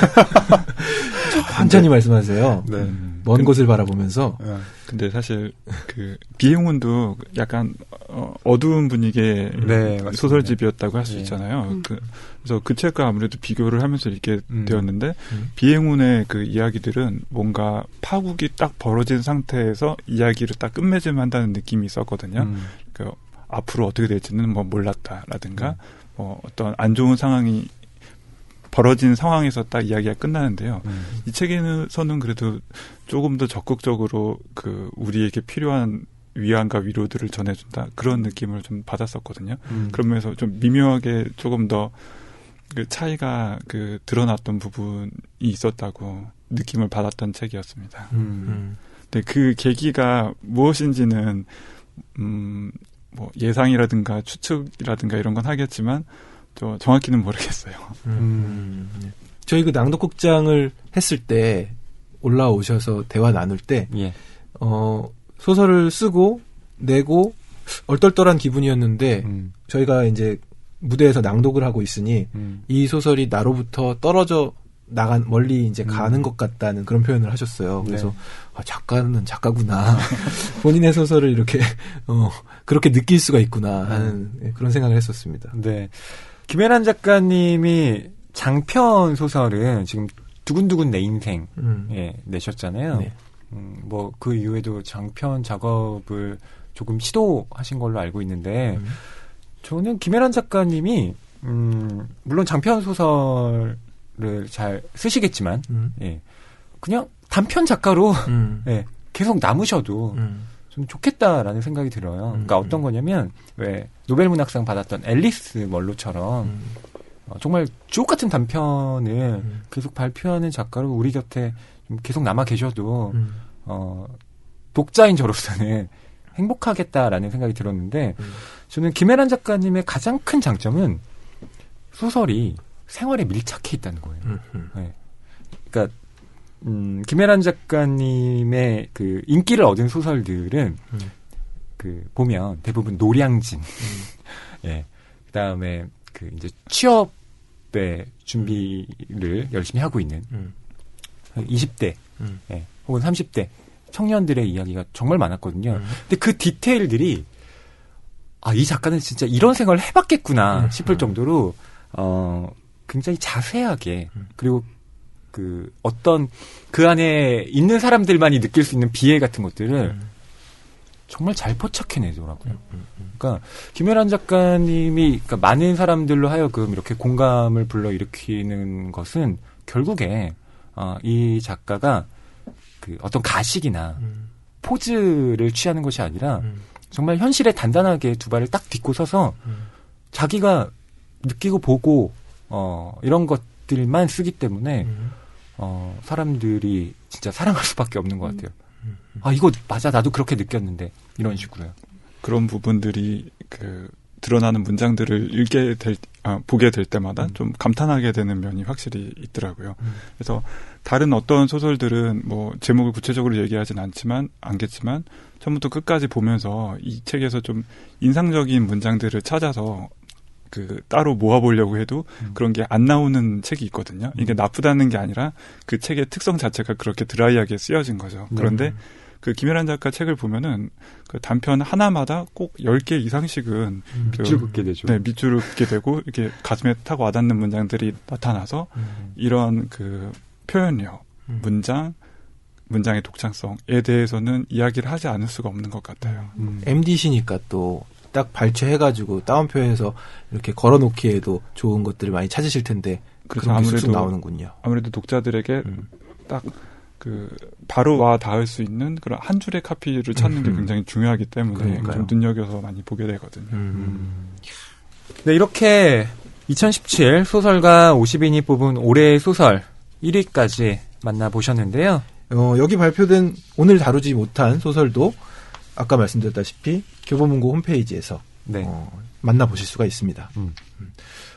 천천히 말씀하세요. 네. 먼 곳을 바라보면서. 근데 사실 비행운도 약간 어두운 분위기의 소설집이었다고 할 수 있잖아요. 그래서 그 책과 아무래도 비교를 하면서 읽게 되었는데 비행운의 그 이야기들은 뭔가 파국이 딱 벌어진 상태에서 이야기를 딱 끝맺음한다는 느낌이 있었거든요. 앞으로 어떻게 될지는 뭐 몰랐다라든가 어떤 안 좋은 상황이 벌어진 상황에서 딱 이야기가 끝나는데요. 이 책에서는 그래도 조금 더 적극적으로 우리에게 필요한 위안과 위로들을 전해준다. 그런 느낌을 좀 받았었거든요. 그러면서 좀 미묘하게 조금 더 그 차이가 드러났던 부분이 있었다고 느낌을 받았던 책이었습니다. 근데 그 계기가 무엇인지는 뭐 예상이라든가 추측이라든가 이런 건 하겠지만 정확히는 모르겠어요. 저희 그 낭독극장을 했을 때 올라오셔서 대화 나눌 때 소설을 쓰고 내고 얼떨떨한 기분이었는데 저희가 이제 무대에서 낭독을 하고 있으니 이 소설이 나로부터 떨어져 멀리 이제 가는 것 같다는 그런 표현을 하셨어요. 그래서 작가는 작가구나. 본인의 소설을 이렇게 그렇게 느낄 수가 있구나 하는 그런 생각을 했었습니다. 네. 김혜란 작가님이 장편 소설은 지금 두근두근 내 인생 내셨잖아요. 네. 뭐 그 이후에도 장편 작업을 조금 시도하신 걸로 알고 있는데 저는 김혜란 작가님이 물론 장편 소설을 잘 쓰시겠지만 그냥 단편 작가로 계속 남으셔도 좀 좋겠다라는 생각이 들어요. 그러니까 어떤 거냐면 왜 노벨 문학상 받았던 앨리스 멀로처럼 정말 주옥 같은 단편을 계속 발표하는 작가로 우리 곁에 좀 계속 남아 계셔도 독자인 저로서는 행복하겠다라는 생각이 들었는데 저는 김혜란 작가님의 가장 큰 장점은 소설이 생활에 밀착해 있다는 거예요. 네. 그러니까 김혜란 작가님의 그 인기를 얻은 소설들은 그 보면 대부분 노량진, 예, 그다음에 그 이제 취업의 준비를 열심히 하고 있는 20대, 예, 혹은 30대 청년들의 이야기가 정말 많았거든요. 근데 그 디테일들이 이 작가는 진짜 이런 생활을 해봤겠구나 싶을 정도로 굉장히 자세하게 그리고 그 어떤 그 안에 있는 사람들만이 느낄 수 있는 비애 같은 것들을 정말 잘 포착해내더라고요. 그러니까 김혜란 작가님이 그러니까 많은 사람들로 하여금 이렇게 공감을 불러일으키는 것은 결국에 이 작가가 그 어떤 가식이나 포즈를 취하는 것이 아니라 정말 현실에 단단하게 두 발을 딱 딛고 서서 자기가 느끼고 보고 이런 것들만 쓰기 때문에 사람들이 진짜 사랑할 수밖에 없는 것 같아요. 이거 맞아 나도 그렇게 느꼈는데 이런 식으로요. 그런 부분들이 그 드러나는 문장들을 보게 될 때마다 좀 감탄하게 되는 면이 확실히 있더라고요. 그래서 다른 어떤 소설들은 뭐 제목을 구체적으로 얘기하진 않겠지만 처음부터 끝까지 보면서 이 책에서 좀 인상적인 문장들을 찾아서 그 따로 모아보려고 해도 그런 게 안 나오는 책이 있거든요. 이게 나쁘다는 게 아니라 그 책의 특성 자체가 그렇게 드라이하게 쓰여진 거죠. 그런데 그 김혜란 작가 책을 보면은 그 단편 하나마다 꼭 10개 이상씩은 밑줄 긋게 되죠. 네, 밑줄을 긋게 되고 이렇게 가슴에 탁 와닿는 문장들이 나타나서 이런 그 표현력, 문장의 독창성에 대해서는 이야기를 하지 않을 수가 없는 것 같아요. MD시니까 또 딱 발췌해가지고 따옴표해서 이렇게 걸어놓기에도 좋은 것들을 많이 찾으실 텐데 그래서 아무래도 나오는군요. 아무래도 독자들에게 딱 그 바로 와 닿을 수 있는 그런 한 줄의 카피를 찾는 게 굉장히 중요하기 때문에 좀 눈여겨서 많이 보게 되거든요. 네, 이렇게 2017 소설가 50인이 뽑은 올해의 소설 1위까지 만나보셨는데요. 여기 발표된 오늘 다루지 못한 소설도 아까 말씀드렸다시피 교보문고 홈페이지에서 만나보실 수가 있습니다.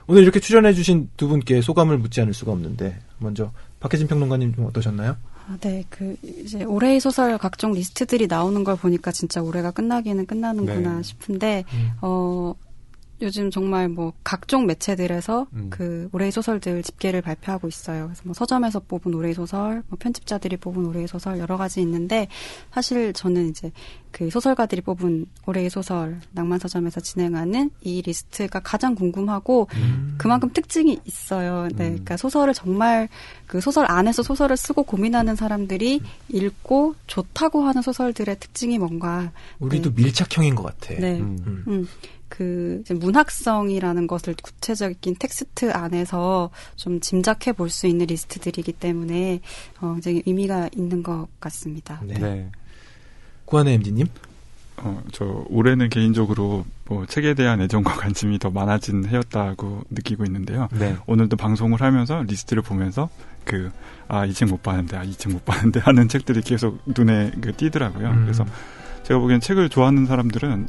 오늘 이렇게 출연해주신 두 분께 소감을 묻지 않을 수가 없는데 먼저 박혜진 평론가님 좀 어떠셨나요? 네, 이제 올해의 소설 각종 리스트들이 나오는 걸 보니까 진짜 올해가 끝나기는 끝나는구나 싶은데, 요즘 정말 뭐 각종 매체들에서 그 올해의 소설들 집계를 발표하고 있어요. 그래서 뭐 서점에서 뽑은 올해의 소설, 뭐 편집자들이 뽑은 올해의 소설 여러 가지 있는데 사실 저는 이제 그 소설가들이 뽑은 올해의 소설 낭만서점에서 진행하는 이 리스트가 가장 궁금하고 그만큼 특징이 있어요. 네, 그러니까 소설을 정말 그 소설 안에서 소설을 쓰고 고민하는 사람들이 읽고 좋다고 하는 소설들의 특징이 뭔가 우리도 밀착형인 것 같아. 네. 그 문학성이라는 것을 구체적인 텍스트 안에서 좀 짐작해 볼 수 있는 리스트들이기 때문에 굉장히 의미가 있는 것 같습니다. 네. 구한의 MD님? 저 올해는 개인적으로 뭐 책에 대한 애정과 관심이 더 많아진 해였다고 느끼고 있는데요. 오늘도 방송을 하면서 리스트를 보면서 이 책 못 봤는데, 이 책 못 봤는데 하는 책들이 계속 눈에 띄더라고요. 그래서 제가 보기엔 책을 좋아하는 사람들은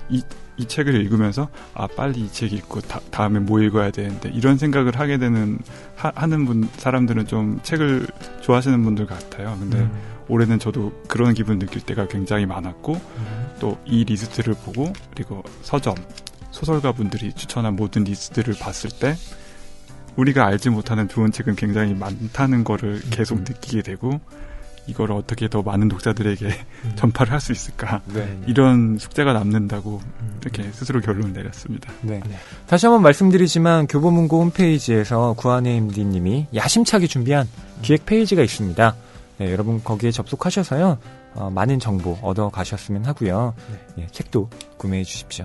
이 책을 읽으면서 빨리 이 책 읽고 다음에 뭐 읽어야 되는데 이런 생각을 하게 되는 하는 사람들은 좀 책을 좋아하시는 분들 같아요. 근데 올해는 저도 그런 기분 느낄 때가 굉장히 많았고 또 이 리스트를 보고 그리고 서점 소설가 분들이 추천한 모든 리스트를 봤을 때 우리가 알지 못하는 좋은 책은 굉장히 많다는 거를 계속 느끼게 되고 이걸 어떻게 더 많은 독자들에게 전파를 할 수 있을까 네. 이런 숙제가 남는다고 이렇게 스스로 결론을 내렸습니다. 네. 다시 한번 말씀드리지만 교보문고 홈페이지에서 구한의 MD님이 야심차게 준비한 기획 페이지가 있습니다. 네, 여러분 거기에 접속하셔서요 많은 정보 얻어 가셨으면 하고요. 예, 책도 구매해 주십시오.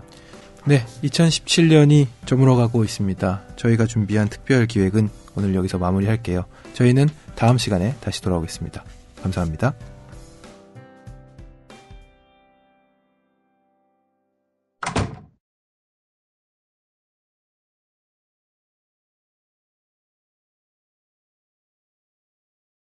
네, 2017년이 저물어가고 있습니다. 저희가 준비한 특별 기획은 오늘 여기서 마무리할게요. 저희는 다음 시간에 다시 돌아오겠습니다. 감사합니다.